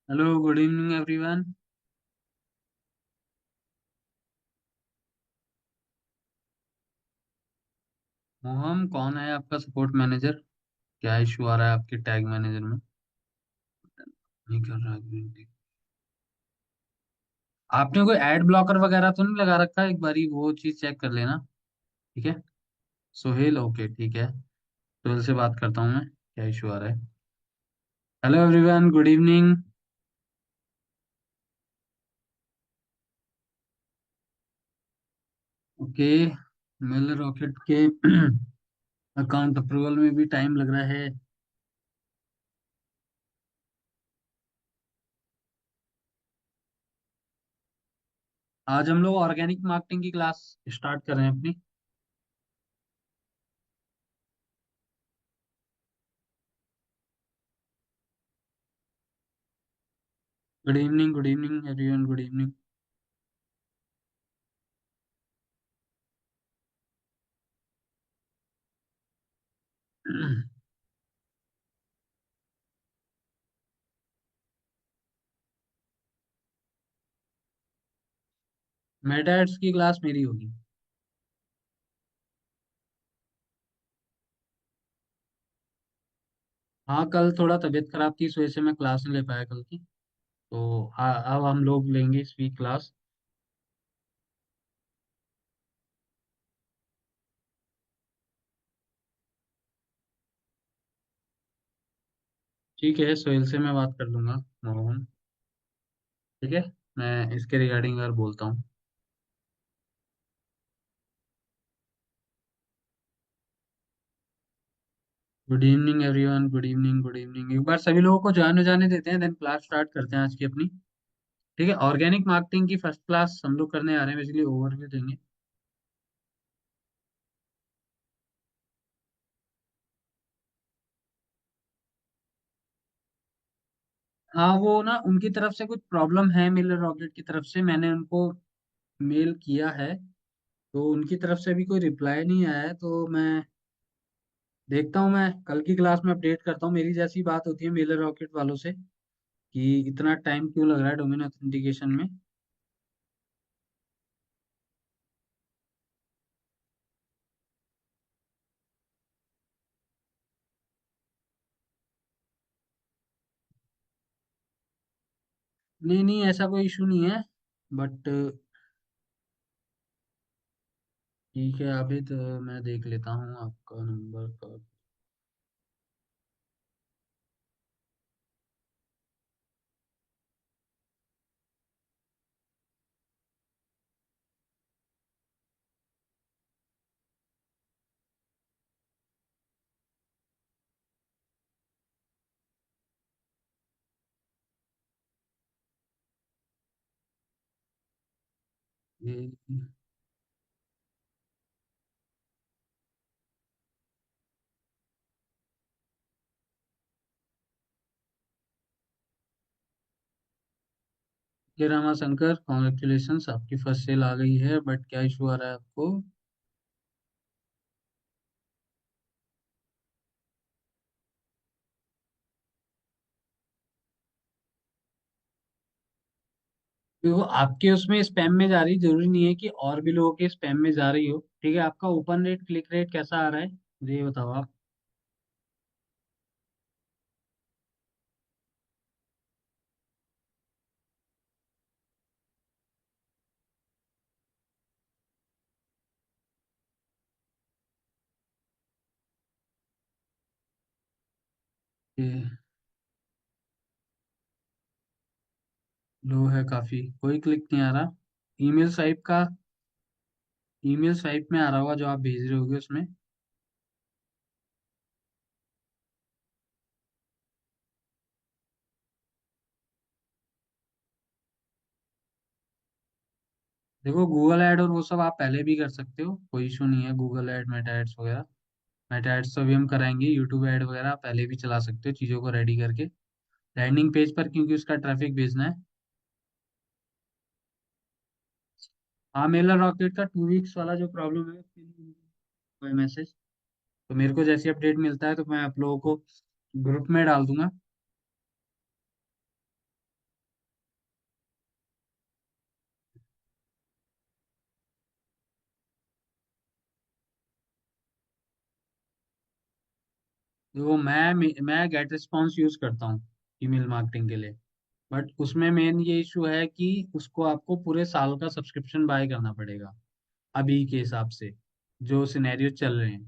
Hello, good evening everyone. मोहम कौन है आपका सपोर्ट मैनेजर? क्या इशू आ रहा है आपके टैग मैनेजर में? नहीं कर रहा है। आपने कोई एड ब्लॉकर वगैरह तो नहीं लगा रखा? एक बारी वो चीज चेक कर लेना। ठीक है। सोहेल, ओके ठीक है। सोहेल से बात करता हूँ मैं, क्या इशू आ रहा है। Hello everyone, good evening. Okay. Mail rocket के अकाउंट अप्रूवल में भी टाइम लग रहा है। आज हम लोग ऑर्गेनिक मार्केटिंग की क्लास स्टार्ट कर रहे हैं अपनी। Good evening everyone, good evening. Meta ads की क्लास मेरी होगी। हाँ, कल थोड़ा तबीयत खराब थी, इस वजह से मैं क्लास नहीं ले पाया कल की। तो अब हम लोग लेंगे इस वीक क्लास। ठीक है, सोहेल से मैं बात कर लूंगा। मोहन। ठीक है। मैं इसके रिगार्डिंग अगर बोलता हूँ। Good evening everyone, good evening, good evening. एक बार सभी लोगों को जाने जाने देते हैं, देन क्लास स्टार्ट करते हैं आज की अपनी। ठीक है, ऑर्गेनिक मार्केटिंग की फर्स्ट क्लास हम लोग करने आ रहे हैं, बेसिकली ओवरव्यू देंगे। हाँ, वो ना उनकी तरफ से कुछ प्रॉब्लम है, मिलर रॉकेट की तरफ से मैंने उनको मेल किया है। तो उनकी तरफ से अभी कोई रिप्लाई नहीं आया है, तो मैं देखता हूँ। मैं कल की क्लास में अपडेट करता हूँ। मेरी जैसी बात होती है मेलर रॉकेट वालों से कि इतना टाइम क्यों लग रहा है डोमेन ऑथेंटिकेशन में। नहीं नहीं, ऐसा कोई इशू नहीं है। बट ठीक है, अभी तो मैं देख लेता हूँ आपका नंबर का। ये ये रामा शंकर, कॉन्ग्रेचुलेशन, आपकी फर्स्ट सेल आ गई है, बट क्या इशू आ रहा है आपको? देखो, आपके उसमें स्पैम में जा रही, जरूरी नहीं है कि और भी लोगों के स्पैम में जा रही हो। ठीक है, आपका ओपन रेट, क्लिक रेट कैसा आ रहा है मुझे ये बताओ आप। लो है काफी, कोई क्लिक नहीं आ रहा। ईमेल स्वाइप का, ईमेल स्वाइप में आ रहा होगा जो आप भेज रहे होगे उसमें। देखो, गूगल ऐड और वो सब आप पहले भी कर सकते हो, कोई इशू नहीं है। गूगल ऐड, मेटा एड्स वगैरह, मेटा एड्स तो अभी हम कराएंगे। यूट्यूब ऐड वगैरह आप पहले भी चला सकते हो, चीज़ों को रेडी करके लैंडिंग पेज पर, क्योंकि उसका ट्रैफिक भेजना है। हाँ, मेलर रॉकेट का 2 वीक्स वाला जो प्रॉब्लम है उसके लिए कोई मैसेज, तो मेरे को जैसे अपडेट मिलता है तो मैं आप लोगों को ग्रुप में डाल दूंगा। तो मैं गेट रिस्पॉन्स यूज करता हूँ ईमेल मार्केटिंग के लिए। बट उसमें मेन ये इशू है कि उसको आपको पूरे साल का सब्सक्रिप्शन बाय करना पड़ेगा अभी के हिसाब से, जो सिनेरियो चल रहे हैं।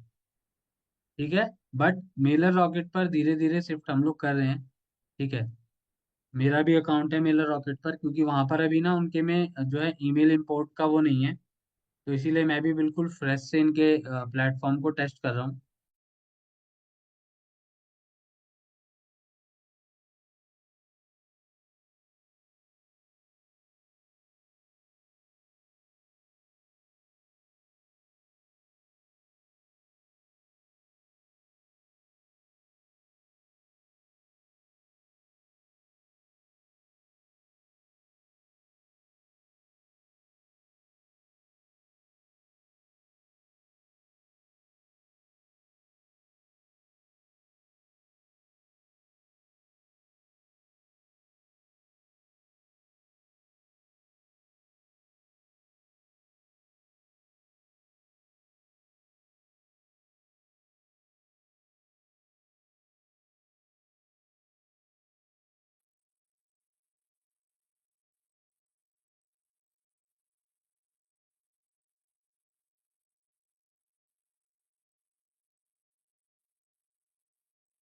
ठीक है। बट मेलर रॉकेट पर धीरे धीरे शिफ्ट हम लोग कर रहे हैं। ठीक है। मेरा भी अकाउंट है मेलर रॉकेट पर, क्योंकि वहां पर अभी ना उनके में जो है ईमेल इंपोर्ट का वो नहीं है। तो इसीलिए मैं भी बिल्कुल फ्रेश से इनके प्लेटफॉर्म को टेस्ट कर रहा हूँ।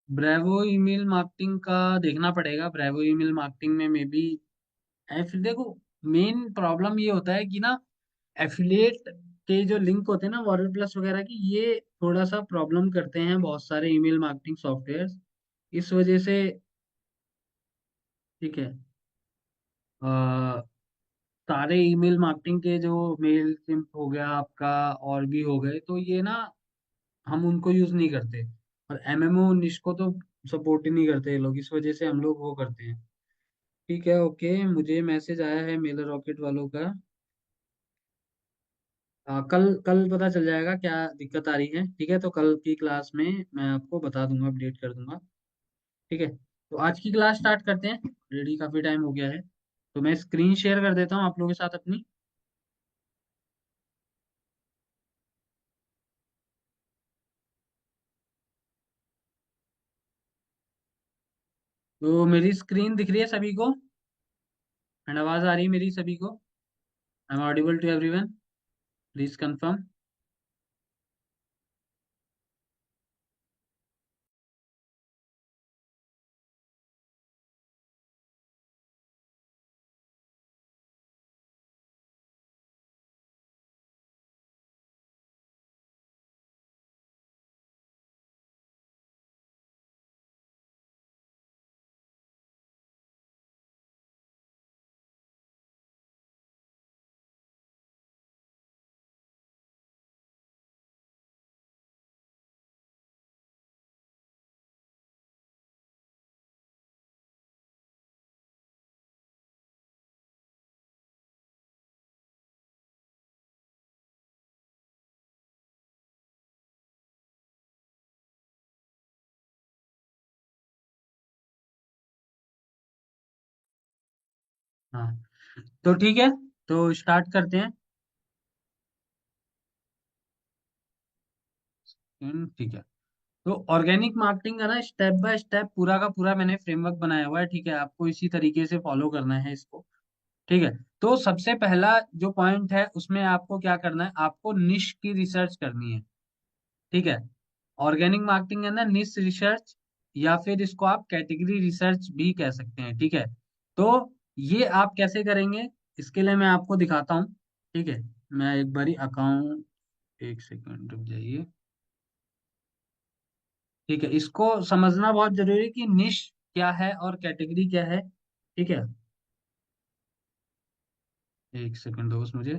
ब्रेवो ईमेल मार्केटिंग का देखना पड़ेगा। ब्रेवो ईमेल मार्केटिंग में मे बी फिर देखो, मेन प्रॉब्लम ये होता है कि ना एफिलिएट के जो लिंक होते हैं ना वॉरेड प्लस वगैरह की, ये थोड़ा सा प्रॉब्लम करते हैं बहुत सारे ईमेल मार्केटिंग सॉफ्टवेयर। इस वजह से। ठीक है। अ, सारे ईमेल मार्केटिंग के जो मेल सिम्प हो गया आपका, और भी हो गए, तो ये ना हम उनको यूज नहीं करते। और एमएमओ निश को तो सपोर्ट ही नहीं करते ये लोग, इस वजह से हम लोग वो करते हैं। ठीक है, ओके, मुझे मैसेज आया है मेलर रॉकेट वालों का। कल कल पता चल जाएगा क्या दिक्कत आ रही है। ठीक है, तो कल की क्लास में मैं आपको बता दूंगा, अपडेट कर दूंगा। ठीक है। तो आज की क्लास स्टार्ट करते हैं, ऑलरेडी काफी टाइम हो गया है। तो मैं स्क्रीन शेयर कर देता हूँ आप लोगों के साथ अपनी। तो मेरी स्क्रीन दिख रही है सभी को, एंड आवाज आ रही है मेरी सभी को? I am audible to everyone? Please confirm. हाँ, तो ठीक है, तो स्टार्ट करते हैं। ठीक है। तो ऑर्गेनिक मार्केटिंग का ना स्टेप बाय स्टेप पूरा का पूरा मैंने फ्रेमवर्क बनाया हुआ है। ठीक है, आपको इसी तरीके से फॉलो करना है इसको। ठीक है। तो सबसे पहला जो पॉइंट है उसमें आपको क्या करना है, आपको निश की रिसर्च करनी है। ठीक है। ऑर्गेनिक मार्केटिंग के अंदर निश रिसर्च, या फिर इसको आप कैटेगरी रिसर्च भी कह सकते हैं। ठीक है। तो ये आप कैसे करेंगे, इसके लिए मैं आपको दिखाता हूँ। ठीक है। मैं एक बारी अकाउंट, एक सेकंड रुक जाइए। ठीक है, इसको समझना बहुत जरूरी है कि निश क्या है और कैटेगरी क्या है। ठीक है। एक सेकंड दो बस मुझे।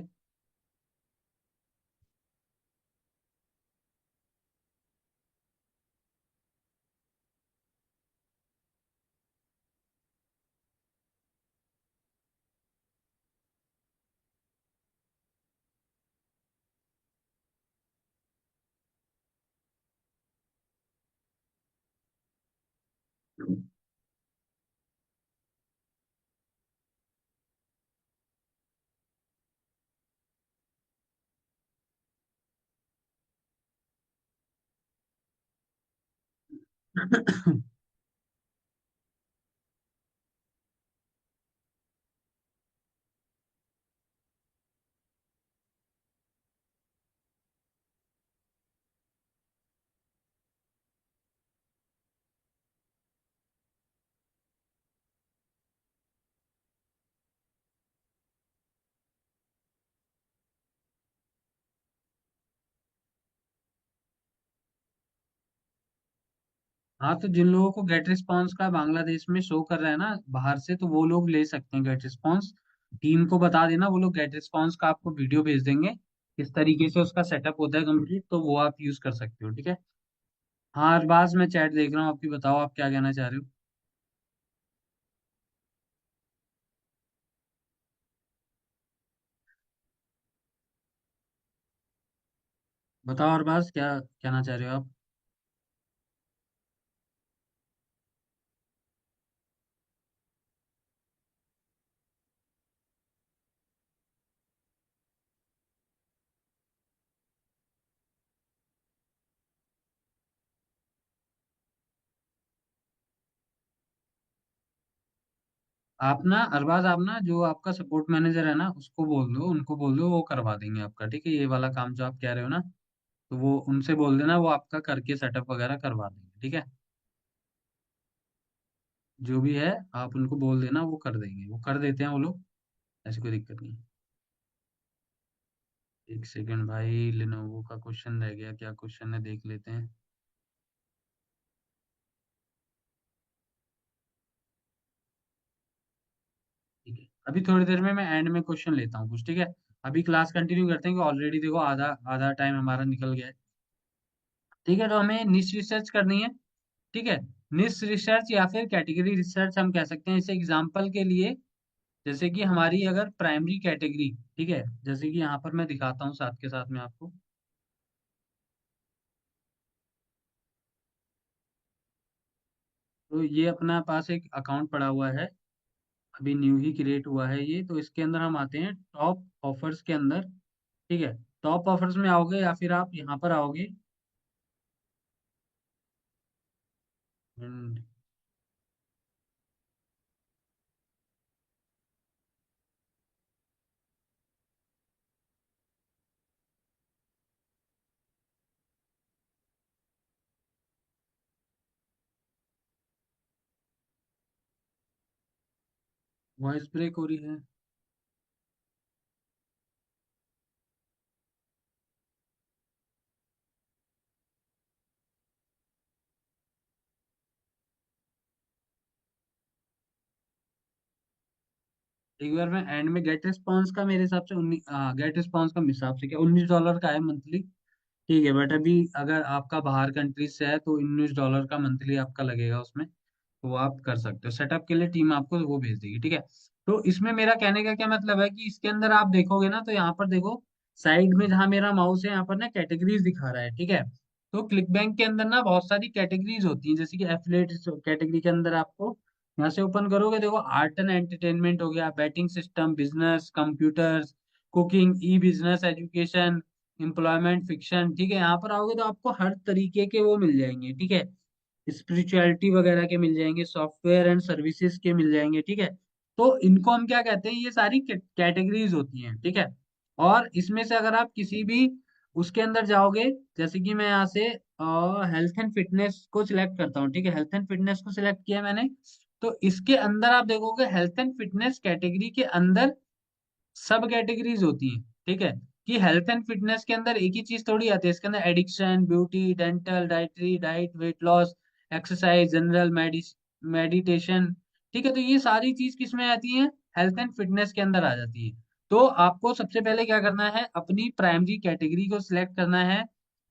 हाँ, तो जिन लोगों को गेट रिस्पॉन्स का बांग्लादेश में शो कर रहा है ना बाहर से, तो वो लोग ले सकते हैं गेट रिस्पॉन्स। टीम को बता देना, वो लोग गेट रिस्पॉन्स का आपको वीडियो भेज देंगे किस तरीके से उसका सेटअप होता है कंप्लीट, तो वो आप यूज कर सकते हो, ठीक है। हाँ, अरबाज, मैं चैट देख रहा हूँ आपकी, बताओ आप क्या कहना चाह रहे हो। बताओ अरबाज, क्या कहना चाह रहे हो आप। आप ना अरबाज, आप ना जो आपका सपोर्ट मैनेजर है ना उसको बोल दो, उनको बोल दो, वो करवा देंगे आपका, ठीक है, ये वाला काम जो आप कह रहे हो ना, तो वो उनसे बोल देना, वो आपका करके सेटअप वगैरह करवा देंगे, ठीक है। जो भी है आप उनको बोल देना, वो कर देंगे, वो कर देते हैं वो लोग, ऐसी कोई दिक्कत नहीं। एक सेकंड भाई, लेनोवो का क्वेश्चन रह गया, क्या क्वेश्चन है देख लेते हैं। ठीक है, अभी थोड़ी देर में मैं एंड में क्वेश्चन लेता हूँ कुछ, ठीक है। अभी क्लास कंटिन्यू करते हैं कि ऑलरेडी देखो आधा आधा टाइम हमारा निकल गया है। ठीक है, तो हमें निश रिसर्च करनी है, ठीक है। निश रिसर्च या फिर कैटेगरी रिसर्च हम कह सकते हैं इसे एग्जाम्पल के लिए। जैसे कि हमारी अगर प्राइमरी कैटेगरी, ठीक है, जैसे कि यहाँ पर मैं दिखाता हूँ साथ के साथ में आपको। तो ये अपना पास एक अकाउंट पड़ा हुआ है, अभी न्यू ही क्रिएट हुआ है ये, तो इसके अंदर हम आते हैं टॉप ऑफर्स के अंदर, ठीक है। टॉप ऑफर्स में आओगे या फिर आप यहाँ पर आओगे, वॉइस ब्रेक हो रही है। एक बार मैं एंड में गेट रिस्पॉन्स का मेरे हिसाब से गेट रिस्पॉन्स का हिसाब से क्या $19 का है मंथली, ठीक है। बट अभी अगर आपका बाहर कंट्री से है तो $19 का मंथली आपका लगेगा उसमें, तो वो आप कर सकते हो, सेटअप के लिए टीम आपको वो भेज देगी, ठीक है। तो इसमें मेरा कहने का क्या मतलब है कि इसके अंदर आप देखोगे ना, तो यहाँ पर देखो साइड में जहाँ मेरा माउस है यहाँ पर ना कैटेगरीज दिखा रहा है, ठीक है। तो क्लिक बैंक के अंदर ना बहुत सारी कैटेगरीज होती हैं, जैसे कि एफिलिएट कैटेगरी के अंदर आपको यहाँ से ओपन करोगे, देखो आर्ट एंड एंटरटेनमेंट हो गया, batting system, business, computers, cooking, e business, education, employment, fiction, ठीक है। यहाँ पर आओगे तो आपको हर तरीके के वो मिल जाएंगे, ठीक है। स्पिरिचुअलिटी वगैरह के मिल जाएंगे, सॉफ्टवेयर एंड सर्विसेज के मिल जाएंगे, ठीक है। तो इनको हम क्या कहते हैं, ये सारी कैटेगरीज होती हैं, ठीक है। और इसमें से अगर आप किसी भी उसके अंदर जाओगे, जैसे कि मैं यहाँ से हेल्थ एंड फिटनेस को सिलेक्ट करता हूँ, ठीक है, हेल्थ एंड फिटनेस को सिलेक्ट किया मैंने। तो इसके अंदर आप देखोगे हेल्थ एंड फिटनेस कैटेगरी के अंदर सब कैटेगरीज होती हैं, ठीक है। कि हेल्थ एंड फिटनेस के अंदर एक ही चीज थोड़ी आती है, इसके अंदर addiction, beauty, dental, dietary, diet, weight loss, exercise, general meditation, ठीक है। तो ये सारी चीज किस में आती है, हेल्थ एंड फिटनेस के अंदर आ जाती है। तो आपको सबसे पहले क्या करना है, अपनी प्राइमरी कैटेगरी को सिलेक्ट करना है।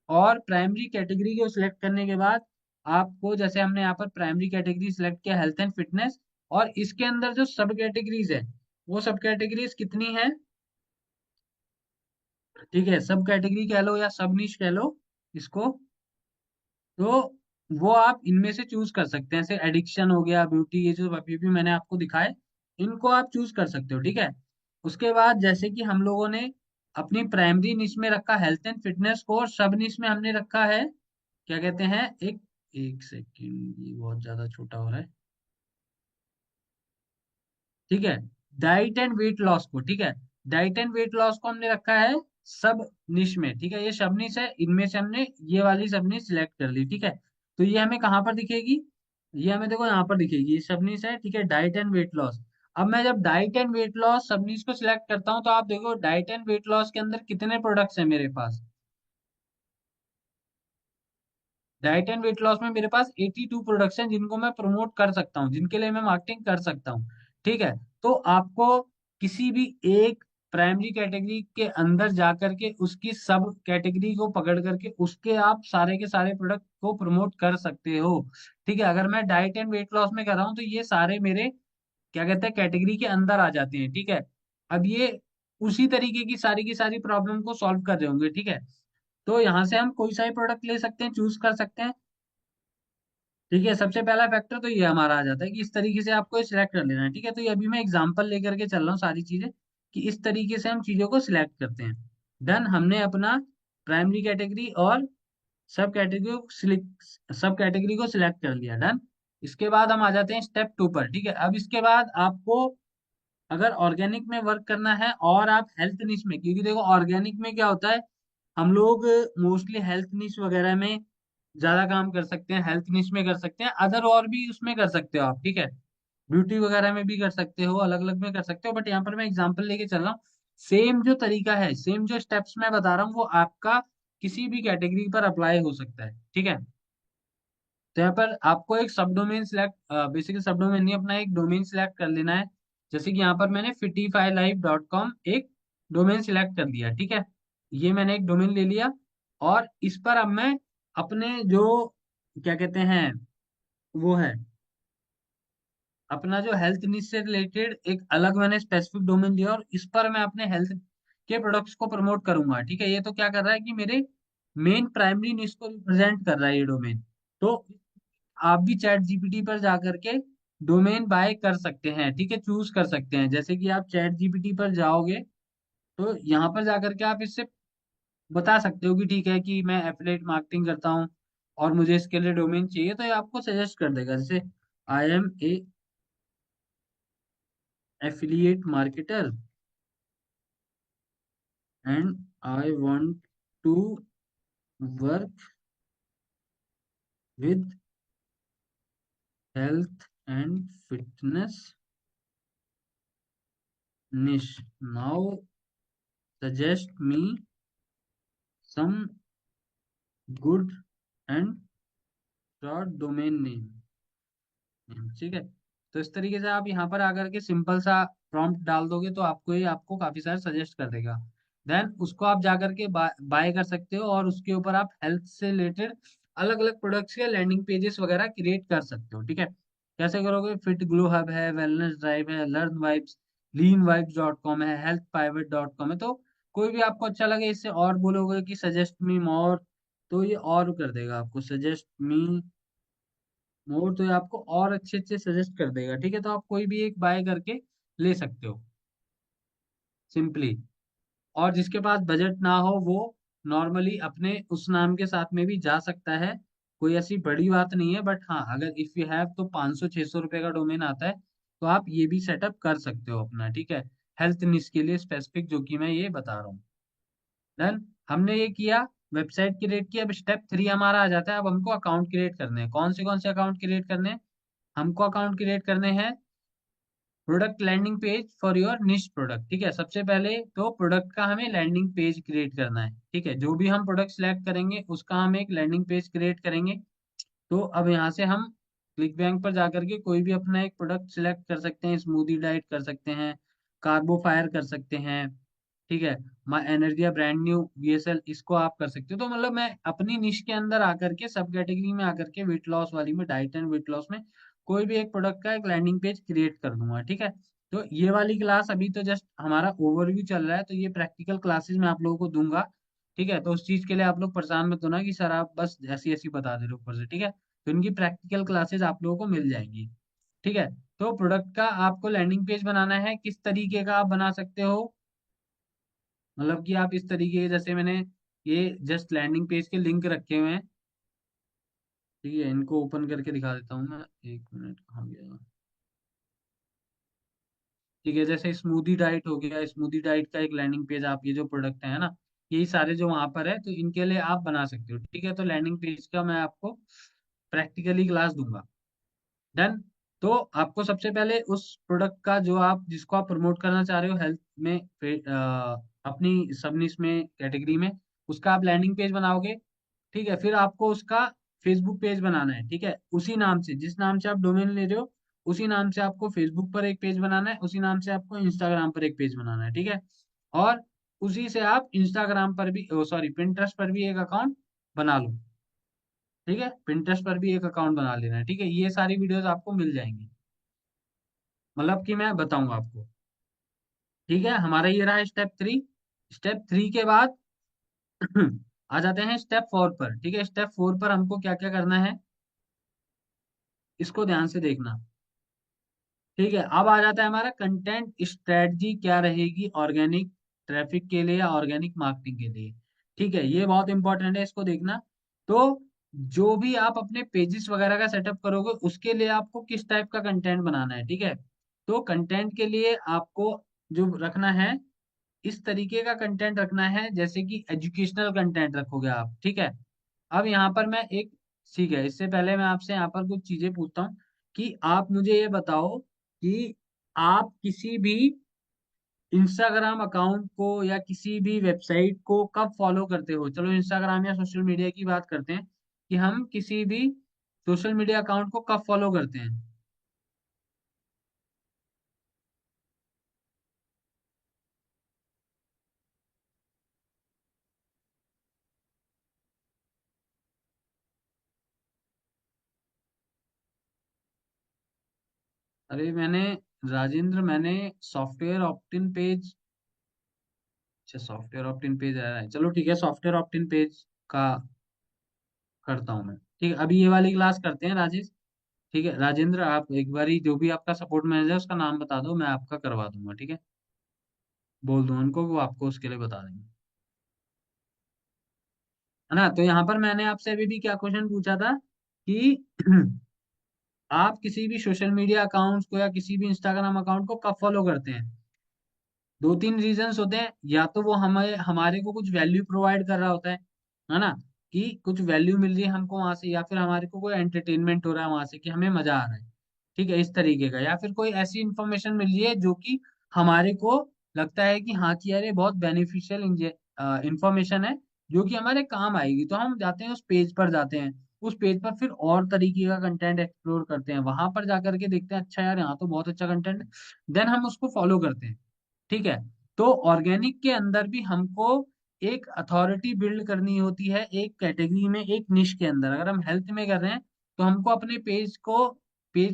और प्राइमरी कैटेगरी को सिलेक्ट करने के बाद आपको, जैसे हमने यहाँ पर प्राइमरी कैटेगरी सिलेक्ट किया हेल्थ एंड फिटनेस, और इसके अंदर जो सब कैटेगरीज है, वो सब कैटेगरीज कितनी है, ठीक है, सब कैटेगरी कह लो या सब निश कह लो इसको। तो वो आप इनमें से चूज कर सकते हैं, जैसे एडिक्शन हो गया, ब्यूटी, ये जो अभी भी मैंने आपको दिखाए, इनको आप चूज कर सकते हो, ठीक है। उसके बाद जैसे कि हम लोगों ने अपनी प्राइमरी निश में रखा हेल्थ एंड फिटनेस को, और सब निश में हमने रखा है क्या कहते हैं, एक एक सेकंड, ये बहुत ज्यादा छोटा हो रहा है। ठीक है, डाइट एंड वेट लॉस को, ठीक है, डाइट एंड वेट लॉस को हमने रखा है सब निश में। ठीक है, ये सब निश है, इनमें से हमने ये वाली सब निश सिलेक्ट कर ली। ठीक है, तो ये हमें कहाँ पर दिखेगी? ये हमें देखो यहाँ पर दिखेगी, ये सब निश है। ठीक है, डाइट एंड वेट लॉस। अब मैं जब डाइट एंड वेट लॉस सब निश को सिलेक्ट करता हूँ, तो आप देखो डाइट एंड वेट लॉस के अंदर कितने प्रोडक्ट्स हैं मेरे पास। डाइट एंड वेट लॉस में मेरे पास 82 प्रोडक्ट्स हैं जिनको मैं प्रमोट कर सकता हूँ, जिनके लिए मैं मार्केटिंग कर सकता हूँ। ठीक है, तो आपको किसी भी एक प्राइमरी कैटेगरी के अंदर जाकर के उसकी सब कैटेगरी को पकड़ करके उसके आप सारे के सारे प्रोडक्ट को प्रमोट कर सकते हो। ठीक है, अगर मैं डाइट एंड वेट लॉस में कर रहा हूँ तो ये सारे मेरे क्या कहते हैं कैटेगरी के अंदर आ जाते हैं। ठीक है, अब ये उसी तरीके की सारी प्रॉब्लम को सॉल्व कर रहे होंगे। ठीक है, तो यहाँ से हम कोई सा भी प्रोडक्ट ले सकते हैं, चूज कर सकते हैं। ठीक है, सबसे पहला फैक्टर तो ये हमारा आ जाता है कि इस तरीके से आपको सिलेक्ट कर लेना है। ठीक है, तो ये अभी मैं एग्जांपल लेकर के चल रहा हूँ सारी चीजें, कि इस तरीके से हम चीजों को सिलेक्ट करते हैं। डन, हमने अपना प्राइमरी कैटेगरी और सब कैटेगरी को सिलेक्ट कर लिया। डन, इसके बाद हम आ जाते हैं स्टेप 2 पर। ठीक है, अब इसके बाद आपको अगर ऑर्गेनिक में वर्क करना है और आप हेल्थ निश में, क्योंकि देखो ऑर्गेनिक में क्या होता है, हम लोग मोस्टली हेल्थ निश वगैरह में ज्यादा काम कर सकते हैं, हेल्थ निश में कर सकते हैं, अदर और भी उसमें कर सकते हो आप। ठीक है, ब्यूटी वगैरह में भी कर सकते हो, अलग अलग में कर सकते हो, बट यहाँ पर मैं एग्जांपल लेके चल रहा हूँ। सेम जो तरीका है, सेम जो स्टेप्स मैं बता रहा हूँ, वो आपका किसी भी कैटेगरी पर अप्लाई हो सकता है। ठीक है, तो यहाँ पर आपको एक सब डोमेन सिलेक्ट, बेसिकली सब डोमेन नहीं, अपना एक डोमेन सिलेक्ट कर लेना है। जैसे कि यहाँ पर मैंने fitifylife.com एक डोमेन सिलेक्ट कर दिया। ठीक है, ये मैंने एक डोमेन ले लिया, और इस पर अब मैं अपने जो क्या कहते हैं वो है, अपना जो हेल्थ नीड से रिलेटेड एक अलग मैंने स्पेसिफिक डोमेन लिया, और इस पर मैं अपने हेल्थ के प्रोडक्ट्स को प्रमोट करूंगा। ठीक है, ये तो क्या कर रहा है कि मेरे मेन प्राइमरी नीड्स को रिप्रेजेंट कर रहा है ये डोमेन। तो आप भी चैट जीपीटी पर जाकर के डोमेन बाय कर सकते हैं। ठीक है, चूज कर सकते हैं। जैसे कि आप चैट जीपीटी पर जाओगे, तो यहाँ पर जाकर के आप इससे बता सकते हो कि ठीक है कि मैं एफिलिएट मार्केटिंग करता हूँ और मुझे इसके लिए डोमेन चाहिए, तो ये आपको सजेस्ट कर देगा। जैसे I am a affiliate marketer and I want to work with health and fitness niche, now suggest me some good and short domain name। ठीक है, तो इस तरीके से आप यहाँ पर आकर के सिंपल सा प्रॉम्प्ट डाल दोगे, तो आपको ये आपको काफी सारे सजेस्ट कर देगा। देन उसको आप जाकर के बाय कर सकते हो, और उसके ऊपर आप हेल्थ से रिलेटेड अलग अलग प्रोडक्ट्स के लैंडिंग पेजेस वगैरह क्रिएट कर सकते हो। ठीक है, कैसे करोगे? फिट ग्लो हब है, वेलनेस ड्राइव है, लर्न वाइब्स, लीन वाइब्स डॉट कॉम है, हेल्थ पाइवेट डॉट कॉम है। तो कोई भी आपको अच्छा लगे, इससे और बोलोगे कि सजेस्ट मी मोर, तो ये और कर देगा आपको, सजेस्ट मी मोर, तो ये आपको और अच्छे अच्छे सजेस्ट कर देगा। ठीक है, तो आप कोई भी एक बाय करके ले सकते हो सिंपली। और जिसके पास बजट ना हो वो नॉर्मली अपने उस नाम के साथ में भी जा सकता है, कोई ऐसी बड़ी बात नहीं है। बट हाँ, अगर इफ यू हैव तो 500-600 रुपए का डोमेन आता है, तो आप ये भी सेटअप कर सकते हो अपना। ठीक है, हेल्थ निश के लिए स्पेसिफिक, जो कि मैं ये बता रहा हूँ। डन, हमने ये किया, वेबसाइट क्रिएट की। अब स्टेप 3 हमारा आ जाता है, अब हमको अकाउंट क्रिएट करने हैं। कौन से अकाउंट क्रिएट करने हैं? हमको अकाउंट क्रिएट करने हैं product landing page for your niche product. ठीक है, सबसे पहले तो प्रोडक्ट का हमें लैंडिंग पेज क्रिएट करना है। ठीक है, जो भी हम प्रोडक्ट सिलेक्ट करेंगे उसका हम एक लैंडिंग पेज क्रिएट करेंगे। तो अब यहाँ से हम क्लिक बैंक पर जाकर के कोई भी अपना एक प्रोडक्ट सिलेक्ट कर सकते हैं, स्मूदी डाइट कर सकते हैं, कार्बो फायर कर सकते हैं। ठीक है, माई एनर्जिया ब्रांड न्यू वीएसएल, इसको आप कर सकते हो। तो मतलब मैं अपनी निश के अंदर आकर के सब कैटेगरी में आकर के वेट लॉस वाली में, डाइट एंड वेट लॉस में कोई भी एक प्रोडक्ट का एक लैंडिंग पेज क्रिएट कर दूंगा। ठीक है, तो ये वाली क्लास अभी तो जस्ट हमारा ओवरव्यू चल रहा है, तो ये प्रैक्टिकल क्लासेस मैं आप लोगों को दूंगा। ठीक है, तो उस चीज के लिए आप लोग परेशान मत होना कि सर आप बस ऐसी ऐसी बता दे रहे हो ऊपर से। ठीक है, तो इनकी प्रैक्टिकल क्लासेस आप लोगों को मिल जाएंगी। ठीक है, तो प्रोडक्ट का आपको लैंडिंग पेज बनाना है, किस तरीके का आप बना सकते हो? मतलब कि आप इस तरीके के, जैसे मैंने ये जस्ट लैंडिंग पेज के लिंक रखे हुए हैं, ठीक है, इनको ओपन करके दिखा देता हूँ मैं। एक मिनट, कहाँ गया? ठीक है, जैसे स्मूदी डाइट हो गया, स्मूदी डाइट का एक लैंडिंग पेज, आप ये जो प्रोडक्ट है ना, यही सारे जो वहां पर है, तो इनके लिए आप बना सकते हो। ठीक है, तो लैंडिंग पेज का मैं आपको प्रैक्टिकली क्लास दूंगा। डन। तो आपको सबसे पहले उस प्रोडक्ट का, जो आप जिसको आप प्रमोट करना चाह रहे हो हेल्थ में, अपनी सब निश में, कैटेगरी में, उसका आप लैंडिंग पेज बनाओगे। ठीक है, फिर आपको उसका फेसबुक पेज बनाना है। ठीक है, उसी नाम से, जिस नाम से आप डोमेन ले रहे हो, उसी नाम से आपको फेसबुक पर एक पेज बनाना है, उसी नाम से आपको इंस्टाग्राम पर एक पेज बनाना है। ठीक है, और उसी से आप इंस्टाग्राम पर भी, सॉरी, पिंटरेस्ट पर भी एक अकाउंट बना लो। ठीक है, पिंटरेस्ट पर भी एक अकाउंट बना लेना है। ठीक है, ये सारी वीडियोस आपको मिल जाएंगी, मतलब कि मैं बताऊंगा आपको। ठीक है, हमारा ये रहा स्टेप 3। स्टेप 3 के बाद आ जाते हैं स्टेप 4 पर। ठीक है, स्टेप 4 पर हमको क्या क्या करना है, इसको ध्यान से देखना। ठीक है, अब आ जाता है हमारा कंटेंट स्ट्रेटजी क्या रहेगी ऑर्गेनिक ट्रैफिक के लिए या ऑर्गेनिक मार्केटिंग के लिए। ठीक है, ये बहुत इंपॉर्टेंट है, इसको देखना। तो जो भी आप अपने पेजेस वगैरह का सेटअप करोगे, उसके लिए आपको किस टाइप का कंटेंट बनाना है। ठीक है, तो कंटेंट के लिए आपको जो रखना है, इस तरीके का कंटेंट रखना है, जैसे कि एजुकेशनल कंटेंट रखोगे आप। ठीक है, अब यहाँ पर मैं एक, ठीक है, इससे पहले मैं आपसे यहाँ पर कुछ चीजें पूछता हूँ कि आप मुझे ये बताओ कि आप किसी भी इंस्टाग्राम अकाउंट को या किसी भी वेबसाइट को कब फॉलो करते हो। चलो इंस्टाग्राम या सोशल मीडिया की बात करते हैं, कि हम किसी भी सोशल मीडिया अकाउंट को कब फॉलो करते हैं। अरे मैंने, राजेंद्र, मैंने सॉफ्टवेयर ऑप्टिन पेज, अच्छा सॉफ्टवेयर ऑप्टिन पेज आ रहा है, चलो ठीक है, सॉफ्टवेयर ऑप्टिन पेज का करता हूँ मैं। ठीक है, अभी ये वाली क्लास करते हैं राजेश। ठीक है राजेंद्र, आप एक बारी जो भी आपका सपोर्ट मैनेजर है उसका नाम बता दो, मैं आपका करवा दूंगा। ठीक है, बोल दो उनको, वो आपको उसके लिए बता देंगे। है ना, तो यहाँ पर मैंने आपसे अभी भी क्या क्वेश्चन पूछा था कि आप किसी भी सोशल मीडिया अकाउंट्स को या किसी भी इंस्टाग्राम अकाउंट को कब फॉलो करते हैं। दो तीन रीजंस होते हैं, या तो वो हमें, हमारे को कुछ वैल्यू प्रोवाइड कर रहा होता है ना, कि कुछ वैल्यू मिल रही है हमको वहां से, या फिर हमारे को कोई एंटरटेनमेंट हो रहा है वहां से कि हमें मजा आ रहा है। ठीक है, इस तरीके का, या फिर कोई ऐसी इंफॉर्मेशन मिल रही है जो कि हमारे को लगता है कि हाँ कि यार ये बहुत बेनिफिशियल इंफॉर्मेशन है, जो कि हमारे काम आएगी, तो हम जाते हैं उस पेज पर, जाते हैं उस पेज पर, फिर और तरीके का कंटेंट एक्सप्लोर करते हैं, वहां पर जाकर के देखते हैं, अच्छा यार यहाँ तो बहुत अच्छा कंटेंट, देन हम उसको फॉलो करते हैं। ठीक है, तो ऑर्गेनिक के अंदर भी हमको एक अथॉरिटी बिल्ड करनी होती है, एक कैटेगरी में, एक निश के अंदर। अगर हम हेल्थ में कर रहे हैं, तो हमको अपने पेज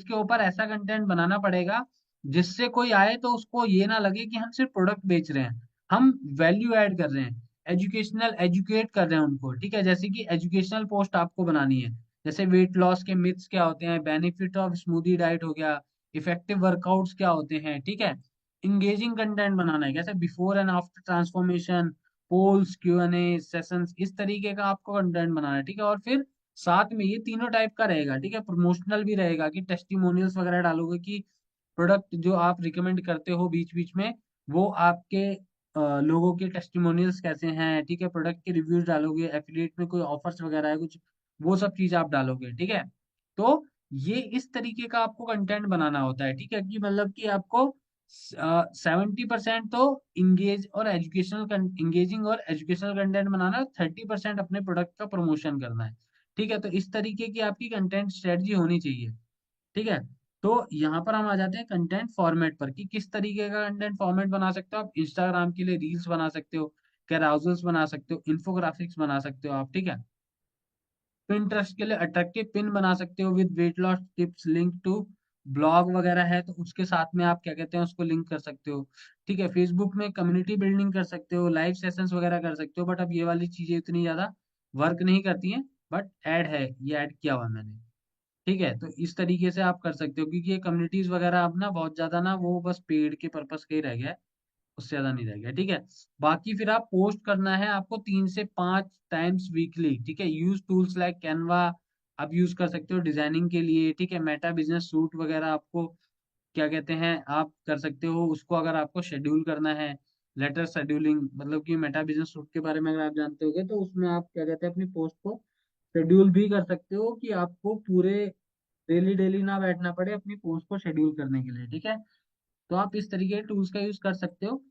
के ऊपर ऐसा कंटेंट बनाना पड़ेगा जिससे कोई आए तो उसको ये ना लगे कि हम सिर्फ प्रोडक्ट बेच रहे हैं, हम वैल्यू ऐड कर रहे हैं, एजुकेशनल एजुकेट कर रहे हैं उनको। ठीक है, जैसे कि एजुकेशनल पोस्ट आपको बनानी है, जैसे वेट लॉस के मिथ्स क्या होते हैं, बेनिफिट ऑफ स्मूदी डाइट हो गया, इफेक्टिव वर्कआउट्स क्या होते हैं। ठीक है, इंगेजिंग कंटेंट बनाना है, कैसे before and after transformation, polls, Q&A sessions, इस तरीके का आपको कंटेंट बनाना है। ठीक है, और फिर साथ में ये तीनों टाइप का रहेगा। ठीक है, प्रमोशनल भी रहेगा कि टेस्टिमोनियल्स वगैरह डालोगे, कि प्रोडक्ट जो आप रिकमेंड करते हो बीच बीच में, वो आपके लोगों के टेस्टिमोनियल्स कैसे हैं। ठीक है, प्रोडक्ट के रिव्यूज डालोगे, एफिलिएट में कोई ऑफर्स वगैरह है कुछ, वो सब चीज आप डालोगे। ठीक है, तो ये इस तरीके का आपको कंटेंट बनाना होता है। ठीक है, कि मतलब कि आपको 70% तो इंगेजिंग और एजुकेशनल कंटेंट बनाना, 30% अपने प्रोडक्ट का प्रमोशन करना है। ठीक है, तो इस तरीके की आपकी कंटेंट स्ट्रेटजी होनी चाहिए। ठीक है, तो यहाँ पर हम आ जाते हैं कंटेंट फॉर्मेट पर, कि किस तरीके का कंटेंट फॉर्मेट बना सकते हो आप। इंस्टाग्राम के लिए रील्स बना सकते हो, कैराउजल्स बना सकते हो, इन्फोग्राफिक्स बना सकते हो आप। ठीक है, पिंटरेस्ट के लिए अट्रैक्टिव पिन बना सकते हो with weight loss tips link to blog वगैरह है, तो उसके साथ में आप क्या कहते हैं उसको लिंक कर सकते हो। ठीक है, फेसबुक में कम्युनिटी बिल्डिंग कर सकते हो, लाइव सेशंस वगैरह कर सकते हो, बट अब ये वाली चीजें इतनी ज्यादा वर्क नहीं करती हैं, बट ऐड है, ये ऐड किया हुआ है मैंने। ठीक है, तो इस तरीके से आप कर सकते हो, क्योंकि ये कम्युनिटीज वगैरह अब ना बहुत ज्यादा ना, वो बस पेड के पर्पस के ही रह गया है, उससे ज्यादा नहीं रह गया। ठीक है, बाकी फिर आप पोस्ट करना है आपको 3 से 5 टाइम्स वीकली। ठीक है, यूज टूल्स लाइक कैनवा, आप यूज कर सकते हो डिजाइनिंग के लिए, ठीक है। मेटा बिजनेस सूट वगैरह आपको क्या कहते हैं, आप कर सकते हो उसको अगर आपको शेड्यूल करना है। लेटर शेड्यूलिंग मतलब कि मेटा बिजनेस सूट के बारे में अगर आप जानते होगे तो उसमें आप क्या कहते हैं अपनी पोस्ट को शेड्यूल भी कर सकते हो, कि आपको पूरे डेली डेली ना बैठना पड़े अपनी पोस्ट को शेड्यूल करने के लिए, ठीक है। तो आप इस तरीके के टूल्स का यूज कर सकते हो,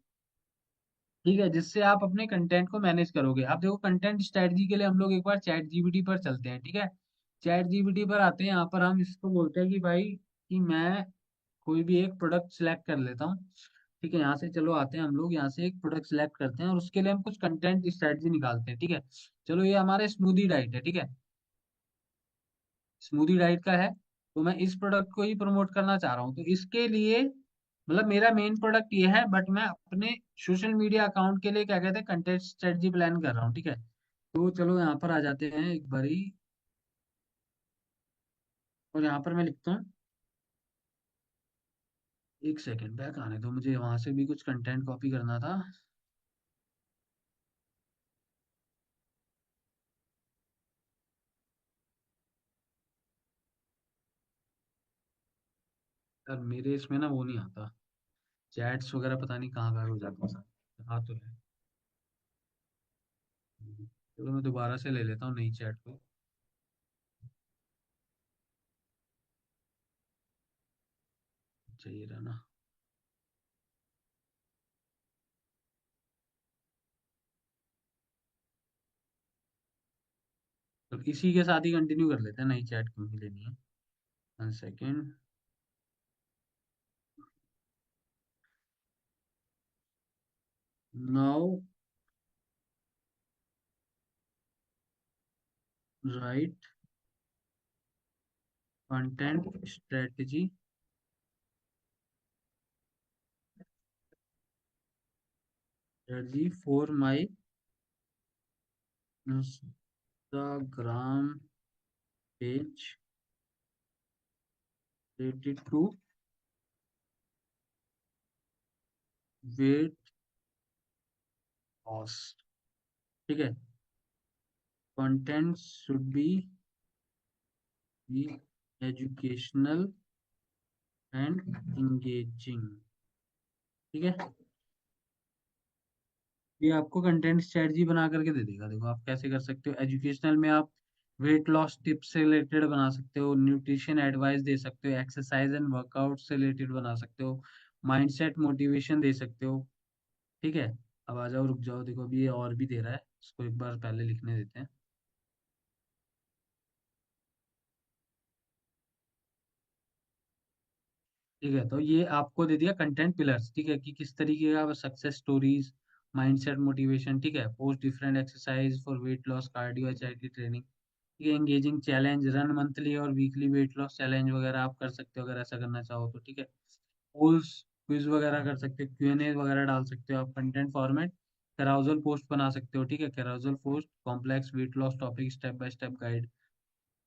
ठीक है, जिससे आप अपने कंटेंट को मैनेज करोगे। आप देखो कंटेंट स्ट्रेटजी के लिए हम लोग एक बार चैट जीपीटी पर चलते हैं, ठीक है। चैट जीपीटी पर आते हैं, यहाँ पर हम इसको बोलते हैं कि भाई कि मैं कोई भी एक प्रोडक्ट सिलेक्ट कर लेता हूँ, ठीक है। यहाँ से चलो आते हैं हम लोग, यहाँ से एक प्रोडक्ट सिलेक्ट करते हैं और उसके लिए हम कुछ कंटेंट स्ट्रेटजी निकालते हैं, ठीक है। चलो ये हमारा स्मूदी डाइट है, ठीक है। स्मूदी डाइट का है, तो मैं इस प्रोडक्ट को ही प्रमोट करना चाह रहा हूँ, तो इसके लिए मतलब मेरा मेन प्रोडक्ट ये है, बट मैं अपने सोशल मीडिया अकाउंट के लिए क्या कहते हैं कंटेंट स्ट्रेटजी प्लान कर रहा हूँ, ठीक है। तो चलो यहाँ पर आ जाते हैं एक बारी, और यहाँ पर मैं लिखता हूँ, एक सेकेंड बैक आने दो मुझे, वहां से भी कुछ कंटेंट कॉपी करना था। यार मेरे इसमें ना वो नहीं आता, चैट्स वगैरह पता नहीं कहाँ गायब हो जाते हैं। हाँ तो है। चलो मैं दोबारा से ले लेता हूँ नई चैट को। चाहिए रहना। तो इसी के साथ ही कंटिन्यू कर लेते हैं, नई चैट क्यों ही लेनी है। One second. Now write content strategy strategy for my Instagram page related to weight loss, ठीक है। Content should be educational and engaging, ठीक है। ये आपको कंटेंट स्ट्रेटजी बना करके दे देगा, देखो आप कैसे कर सकते हो। एजुकेशनल में आप वेट लॉस टिप्स से रिलेटेड बना सकते हो, न्यूट्रिशन एडवाइस दे सकते हो, एक्सरसाइज एंड वर्कआउट से रिलेटेड बना सकते हो, माइंडसेट मोटिवेशन दे सकते हो, ठीक है। अब आ जाओ रुक जाओ, देखो अभी ये और भी दे रहा है, इसको एक बार पहले लिखने देते हैं, ठीक है। तो ये आपको दे दिया कंटेंट पिलर्स, ठीक है, कि किस तरीके का सक्सेस स्टोरीज, माइंडसेट मोटिवेशन, ठीक है, post different exercise for weight loss, cardio HIT training, ये एंगेजिंग चैलेंज, रन मंथली और वीकली वेट लॉस चैलेंज वगैरह आप कर सकते हो अगर ऐसा करना चाहो तो, ठीक है। पोल्स क्विज वगैरह कर सकते हो, क्यूएनए वगैरह डाल सकते हो आप, कंटेंट फॉर्मेट कैराउजल पोस्ट बना सकते हो, ठीक है। Carousel post complex weight loss topic step by step guide,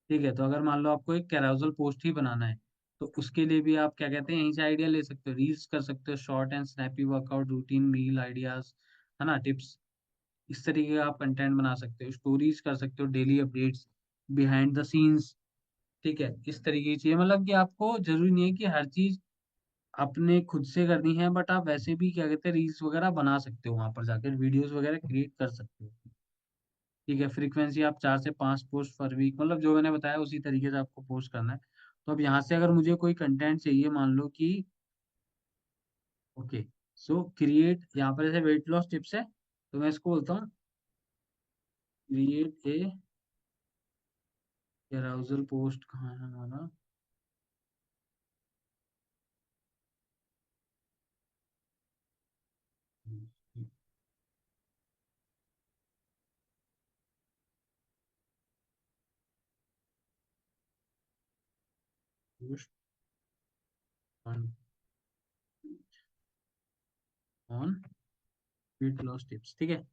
ठीक है। तो अगर मान लो आपको एक कैराउजल पोस्ट ही बनाना है, तो उसके लिए भी आप क्या कहते हैं यहीं से आइडिया ले सकते हो, रील्स कर सकते हो, short and snappy workout routine meal ideas, है ना, टिप्स, इस तरीके का आप कंटेंट बना सकते हो। स्टोरीज कर सकते हो, daily updates, behind the scenes, ठीक है। इस तरीके की चीजें, मतलब कि आपको जरूरी नहीं है कि हर चीज अपने खुद से करनी है, बट आप वैसे भी क्या कहते हैं रील्स वगैरह बना सकते हो, वहां पर जाकर वीडियोस वगैरह क्रिएट कर सकते हो, ठीक है। फ्रीक्वेंसी आप 4 से 5 पोस्ट पर वीक, मतलब जो मैंने बताया उसी तरीके से आपको पोस्ट करना है। तो अब यहाँ से अगर मुझे कोई कंटेंट चाहिए, मान लो कि ओके, सो क्रिएट, यहाँ पर जैसे वेट लॉस टिप्स है, तो मैं इसको बोलता हूँ क्रिएट ए एराउजल पोस्ट, कहाँ है हमारा, post on wait loss tips, ठीक है।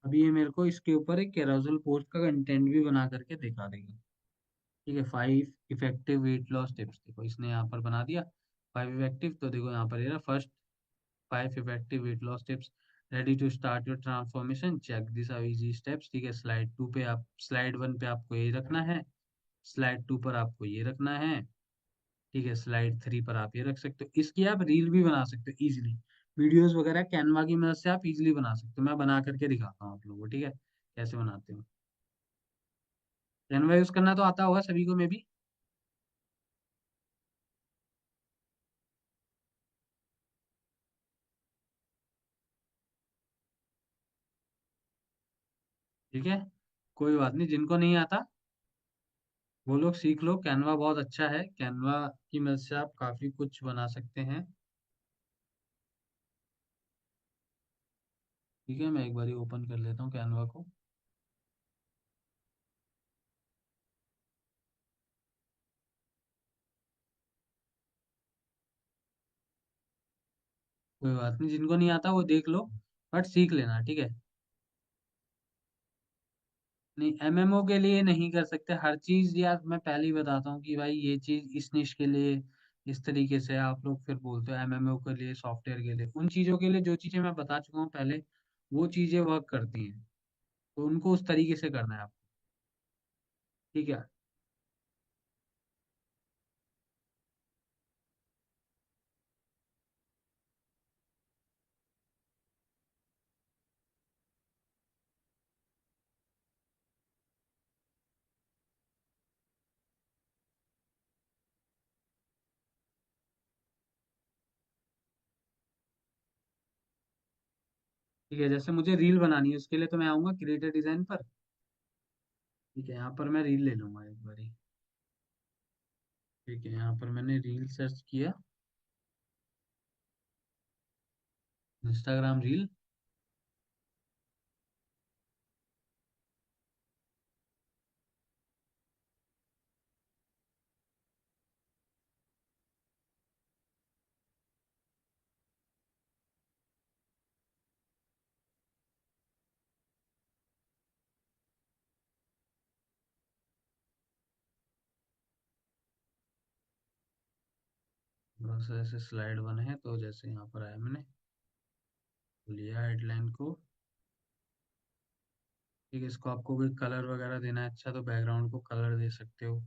अभी ये मेरे को इसके ऊपर एक कैराउजल पोस्ट का कंटेंट भी बना करके दिखा देगा, ठीक है। 5 इफेक्टिव वेट लॉस टिप्स, देखो इसने यहाँ पर बना दिया 5 इफेक्टिव, तो देखो यहाँ पर ये first 5 effective weight loss tips, ready to start your transformation, check this are easy steps, ठीक है। स्लाइड 2 पे आप, स्लाइड 1 पे आपको ये रखना है, स्लाइड 2 पर आपको ये रखना है। ठीक है, स्लाइड 3 पर आप ये रख सकते हो। इसकी आप रील भी बना सकते हो इजीली। वीडियोस वगैरह कैनवा की मदद से आप इजीली बना सकते हो। मैं बना करके दिखाता हूँ आप लोगों को, ठीक है, कैसे बनाते हो। कैनवा यूज करना तो आता होगा सभी को, मे भी। ठीक है, कोई बात नहीं, जिनको नहीं आता वो लोग सीख लो। कैनवा बहुत अच्छा है, कैनवा की मदद से आप काफी कुछ बना सकते हैं। ठीक है, मैं एक बार ओपन कर लेता हूँ कैनवा को। कोई बात नहीं, जिनको नहीं आता वो देख लो, बट सीख लेना, ठीक है। नहीं, एमएमओ के लिए नहीं कर सकते हर चीज यार। मैं पहले ही बताता हूँ कि भाई ये चीज इस निश के लिए इस तरीके से आप लोग फिर बोलते हो एमएमओ के लिए, सॉफ्टवेयर के लिए, उन चीजों के लिए जो चीजें मैं बता चुका हूँ पहले, वो चीजें वर्क करती हैं। तो उनको उस तरीके से करना है आपको। ठीक है। ठीक है, जैसे मुझे रील बनानी है उसके लिए तो मैं आऊंगा क्रिएटर डिजाइन पर। ठीक है, यहाँ पर मैं रील ले लूंगा एक बारी। ठीक है, यहाँ पर मैंने रील सर्च किया, इंस्टाग्राम रील। थोड़ा सा ऐसे स्लाइड बने हैं तो जैसे यहाँ पर आया मैंने, तो लिया हेडलाइन को। ठीक है, इसको आपको कोई कलर वगैरह देना है अच्छा, तो बैकग्राउंड को कलर दे सकते हो।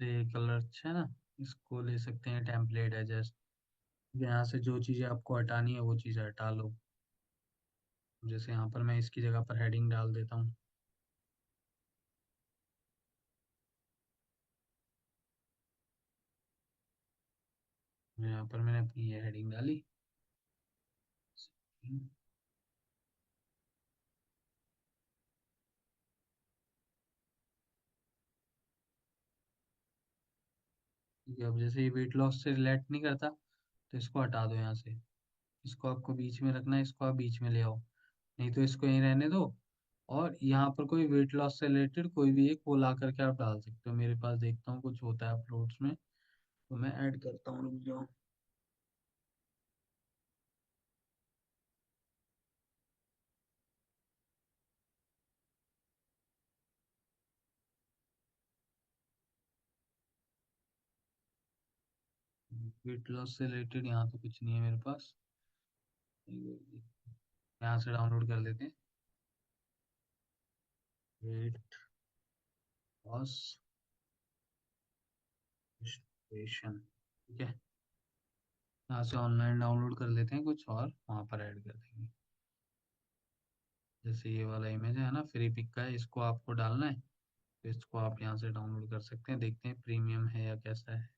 तो ये कलर अच्छा है ना, इसको ले सकते हैं, टेम्पलेट है जस्ट। यहाँ से जो चीज़ें आपको हटानी है वो चीज़ें हटा लो। जैसे यहाँ पर मैं इसकी जगह पर हेडिंग डाल देता हूँ। यहाँ पर मैंने अपनी ये हेडिंग डाली। ठीक है, अब जैसे ये वेट लॉस से रिलेट नहीं करता तो इसको हटा दो यहाँ से। इसको आपको बीच में रखना है, इसको आप बीच में ले आओ, नहीं तो इसको यहीं रहने दो। और यहाँ पर कोई वेट लॉस से रिलेटेड कोई भी एक वो ला करके आप डाल सकते हो। मेरे पास देखता हूँ कुछ होता है अपलोड्स में, तो मैं ऐड करता हूँ, रुक जाओ। वेट लॉस से रिलेटेड यहाँ तो कुछ नहीं है मेरे पास। यहाँ से डाउनलोड कर लेते हैं, वेट लॉस स्टेशन। ठीक है, यहाँ से ऑनलाइन डाउनलोड कर लेते हैं कुछ और वहाँ पर ऐड कर देंगे। जैसे ये वाला इमेज है ना, फ्री पिक का है, इसको आपको डालना है, तो इसको आप यहाँ से डाउनलोड कर सकते हैं। देखते हैं प्रीमियम है या कैसा है।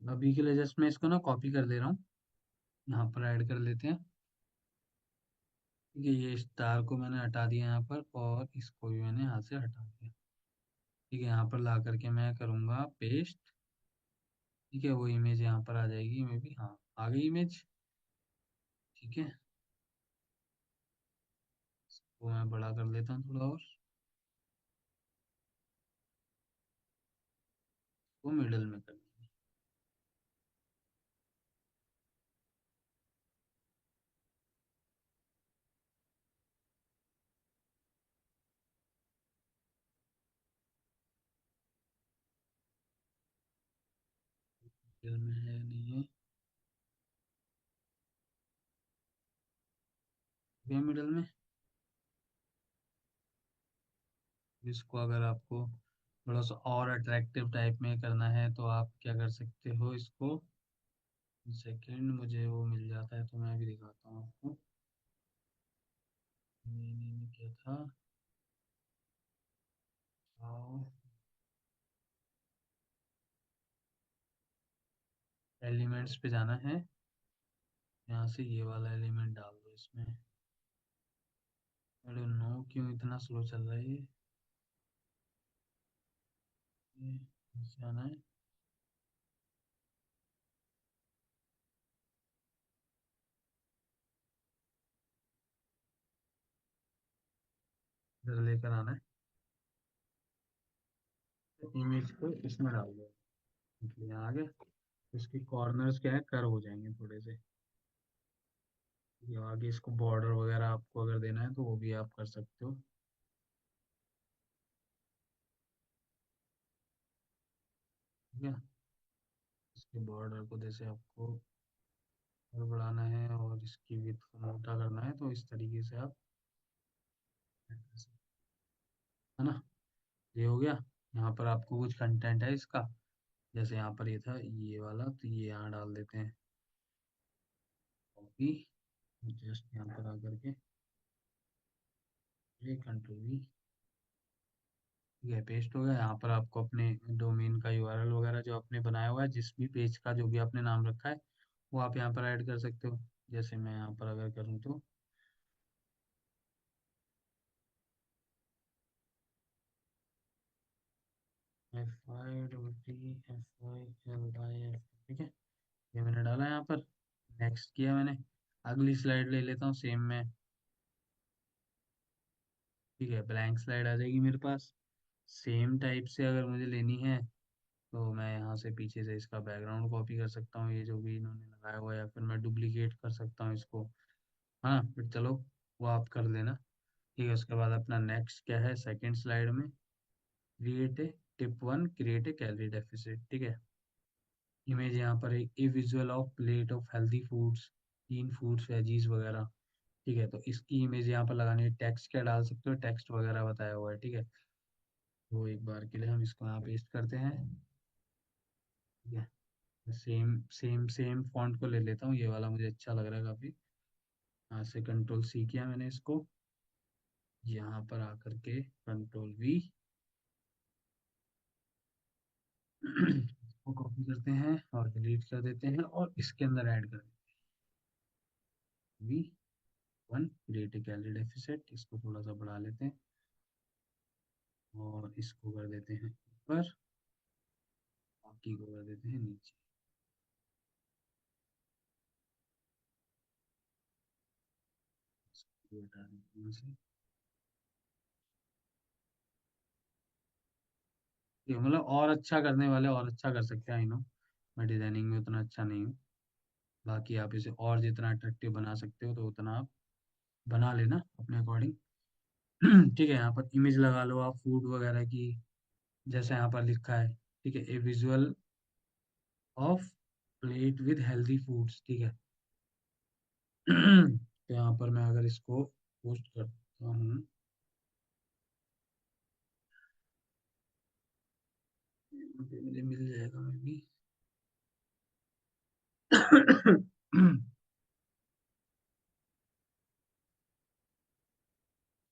अभी के लिए जस्ट मैं इसको ना कॉपी कर दे रहा हूँ, यहाँ पर ऐड कर लेते हैं। ठीक है, ये स्टार को मैंने हटा दिया यहाँ पर, और इसको भी मैंने यहाँ से हटा दिया। ठीक है, यहाँ पर ला करके मैं करूँगा पेस्ट। ठीक है, वो इमेज यहाँ पर आ जाएगी मे बी, हाँ आ गई इमेज। ठीक है, वो मैं बड़ा कर लेता हूँ थोड़ा, और वो मिडल में कर देंगे। मिडल में है नहीं है, ये मिडल में। इसको अगर आपको थोड़ा सा और अट्रैक्टिव टाइप में करना है तो आप क्या कर सकते हो, इसको सेकंड मुझे वो मिल जाता है तो मैं भी दिखाता हूँ आपको। नहीं क्या था, आओ एलिमेंट्स पे जाना है, यहाँ से ये वाला एलिमेंट डाल दो इसमें। आई डोंट नो क्यों इतना स्लो चल रहा है ये से आना है, इधर लेकर आना है, इमेज को इसमें डाल दो। मतलब यहाँ आ गया, इसके कॉर्नर्स क्या है, कर्व हो जाएंगे थोड़े से। ये आगे इसको बॉर्डर वगैरह आपको अगर देना है तो वो भी आप कर सकते हो। ठीक है, इसके बॉर्डर को जैसे आपको और बढ़ाना है और इसकी विड्थ को मोटा करना है तो इस तरीके से आप कर सकते हो, है ना। ये हो गया। यहाँ पर आपको कुछ कंटेंट है इसका, जैसे यहाँ पर ये था ये वाला, तो ये यहाँ डाल देते हैं कॉपी, जस्ट यहाँ पर आकर के ये कंट्रोल वी। ठीक है, पेस्ट हो गया। यहाँ पर आपको अपने डोमेन का यूआरएल वगैरह जो आपने बनाया हुआ है, जिस भी पेज का जो भी आपने नाम रखा है वो आप यहाँ पर ऐड कर सकते हो। जैसे मैं यहाँ पर अगर करूँ तो FIDDIFILIF, ठीक है, ये मैंने डाला यहाँ पर, नेक्स्ट किया मैंने। अगली स्लाइड ले लेता हूँ सेम मैं। ठीक है, ब्लैंक स्लाइड आ जाएगी मेरे पास। सेम टाइप से अगर मुझे लेनी है तो मैं यहाँ से पीछे से इसका बैकग्राउंड कॉपी कर सकता हूँ, ये जो भी इन्होंने लगाया हुआ है, या फिर मैं डुप्लीकेट कर सकता हूँ इसको। हाँ फिर चलो, वो आप कर लेना। ठीक है, उसके बाद अपना नेक्स्ट क्या है, सेकंड स्लाइड में create a tip one, create a calorie deficit. ठीक है, इमेज यहाँ पर एक a visual of plate of healthy foods, तीन फूड्स वेजीज वगैरह। ठीक है, तो इसकी इमेज यहाँ पर लगानी है। टेक्स्ट क्या डाल सकते हो, टेक्स्ट वगैरह बताया हुआ है। ठीक है, वो एक बार के लिए हम इसको यहाँ पेस्ट करते हैं। ठीक है, सेम सेम सेम फॉन्ट को ले लेता हूँ, ये वाला मुझे अच्छा लग रहा है काफी। यहाँ से कंट्रोल सी किया मैंने इसको, यहाँ पर आकर के कंट्रोल वी इसको कॉपी करते हैं और डिलीट कर देते हैं, और इसके अंदर ऐड कर देते हैं we one, create a calorie deficit. इसको थोड़ा सा बढ़ा लेते हैं और इसको कर देते हैं ऊपर, बाकी को कर देते हैं नीचे। इसको हटा देते हैं यहाँ से। ये मतलब और अच्छा करने वाले और अच्छा कर सकते हैं, आई नो, मैं डिजाइनिंग में उतना अच्छा नहीं हूँ। बाकी आप इसे और जितना अट्रैक्टिव बना सकते हो तो उतना आप बना लेना अपने अकॉर्डिंग। ठीक है, यहाँ पर इमेज लगा लो आप फूड वगैरह की, जैसे यहाँ पर लिखा है। ठीक है, a visual of plate with healthy foods. ठीक है, तो यहाँ पर मैं अगर इसको पोस्ट करता हूँ, यहाँ पे मुझे मिल जाएगा मैं भी।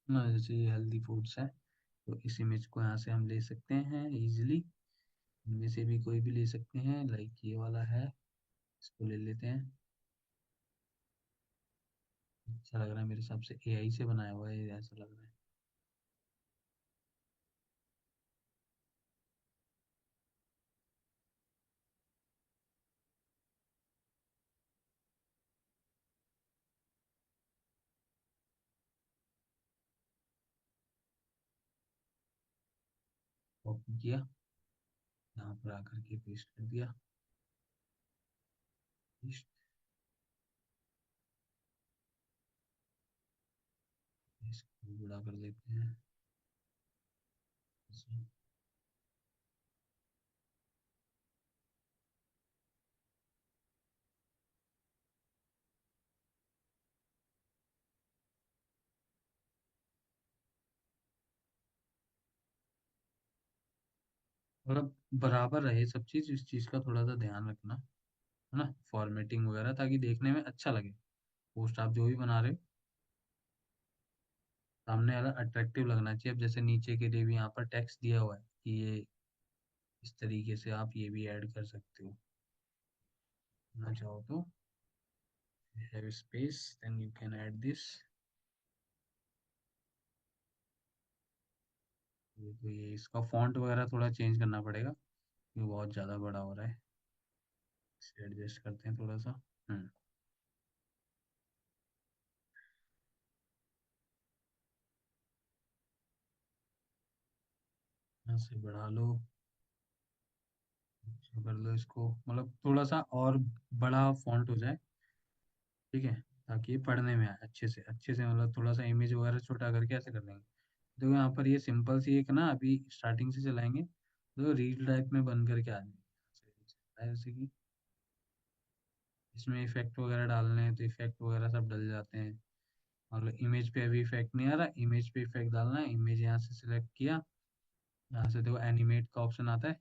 ना, जैसे ये हेल्दी फूड्स है तो इस इमेज को यहाँ से हम ले सकते हैं इजीली। इनमें से भी कोई भी ले सकते हैं, लाइक ये वाला है, इसको ले लेते हैं। अच्छा लग रहा है मेरे हिसाब से, एआई से बनाया हुआ है ये, ऐसा लग रहा है। कॉपी किया, यहाँ पर आकर के पेस्ट कर दिया। पेस्ट, इसको बड़ा कर देते हैं। मतलब बराबर रहे सब चीज, इस चीज का थोड़ा सा ध्यान रखना, है ना, फॉर्मेटिंग वगैरह, ताकि देखने में अच्छा लगे। पोस्ट आप जो भी बना रहे हो, सामने वाला अट्रैक्टिव लगना चाहिए। अब जैसे नीचे के लिए भी यहाँ पर टेक्स्ट दिया हुआ है कि ये इस तरीके से आप ये भी ऐड कर सकते हो, ना चाहो तो। Have space, then you can add this. तो ये इसका फॉन्ट वगैरह थोड़ा चेंज करना पड़ेगा, ये बहुत ज़्यादा बड़ा हो रहा है। इसे एडजस्ट करते हैं थोड़ा सा। हम्म। यहाँ से बढ़ा लो, अच्छा कर लो इसको, मतलब थोड़ा सा और बड़ा फॉन्ट हो जाए, ठीक है, ताकि ये पढ़ने में आए अच्छे से, अच्छे से, मतलब थोड़ा सा इमेज वगैरह छोटा करके ऐसे कर देंगे। देखो यहाँ पर ये सिंपल सी एक ना, अभी स्टार्टिंग से चलाएंगे तो रील टाइप में बन करके आ जाएगी, जैसे कि इसमें इफेक्ट वगैरह डालने हैं तो इफेक्ट वगैरह सब डल जाते हैं। मतलब इमेज पे अभी इफेक्ट नहीं आ रहा, इमेज पे इफेक्ट डालना है, इमेज यहाँ से सिलेक्ट किया, यहाँ से देखो एनिमेट का ऑप्शन आता है,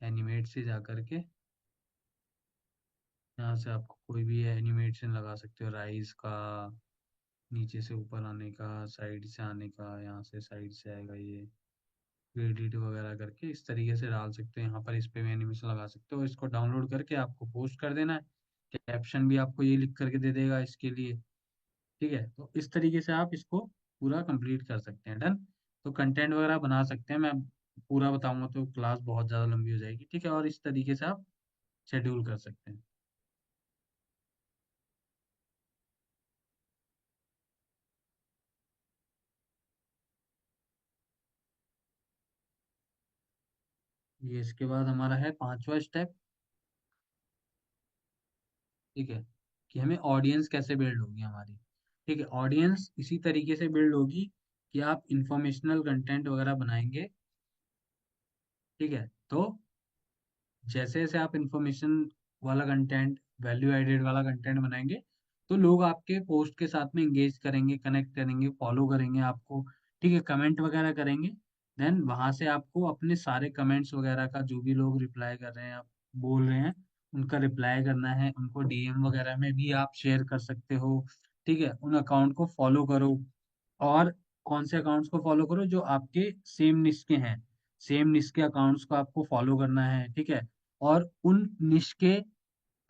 एनिमेट से जा करके यहाँ से आपको कोई भी एनिमेशन लगा सकते हो, राइज का, नीचे से ऊपर आने का, साइड से आने का, यहाँ से साइड से आएगा ये, एडिट वगैरह करके इस तरीके से डाल सकते हो। यहाँ पर इस पे भी एनिमेशन लगा सकते हो। इसको डाउनलोड करके आपको पोस्ट कर देना है, कैप्शन भी आपको ये लिख करके दे देगा इसके लिए, ठीक है। तो इस तरीके से आप इसको पूरा कंप्लीट कर सकते हैं। डन। तो कंटेंट वगैरह बना सकते हैं, मैं पूरा बताऊंगा तो क्लास बहुत ज़्यादा लंबी हो जाएगी, ठीक है, और इस तरीके से आप शेड्यूल कर सकते हैं। ये इसके बाद हमारा है पांचवा स्टेप, ठीक है, कि हमें ऑडियंस कैसे बिल्ड होगी हमारी। ठीक है, ऑडियंस इसी तरीके से बिल्ड होगी कि आप इंफॉर्मेशनल कंटेंट वगैरह बनाएंगे, ठीक है। तो जैसे जैसे आप इंफॉर्मेशन वाला कंटेंट, वैल्यू एडेड वाला कंटेंट बनाएंगे, तो लोग आपके पोस्ट के साथ में इंगेज करेंगे, कनेक्ट करेंगे, फॉलो करेंगे आपको, ठीक है, कमेंट वगैरह करेंगे। देन वहां से आपको अपने सारे कमेंट्स वगैरह का, जो भी लोग रिप्लाई कर रहे हैं, आप बोल रहे हैं, उनका रिप्लाई करना है, उनको डीएम वगैरह में भी आप शेयर कर सकते हो, ठीक है। उन अकाउंट को फॉलो करो, और कौन से अकाउंट्स को फॉलो करो, जो आपके सेम निश के हैं, सेम निश के अकाउंट्स को आपको फॉलो करना है, ठीक है। और उन निश के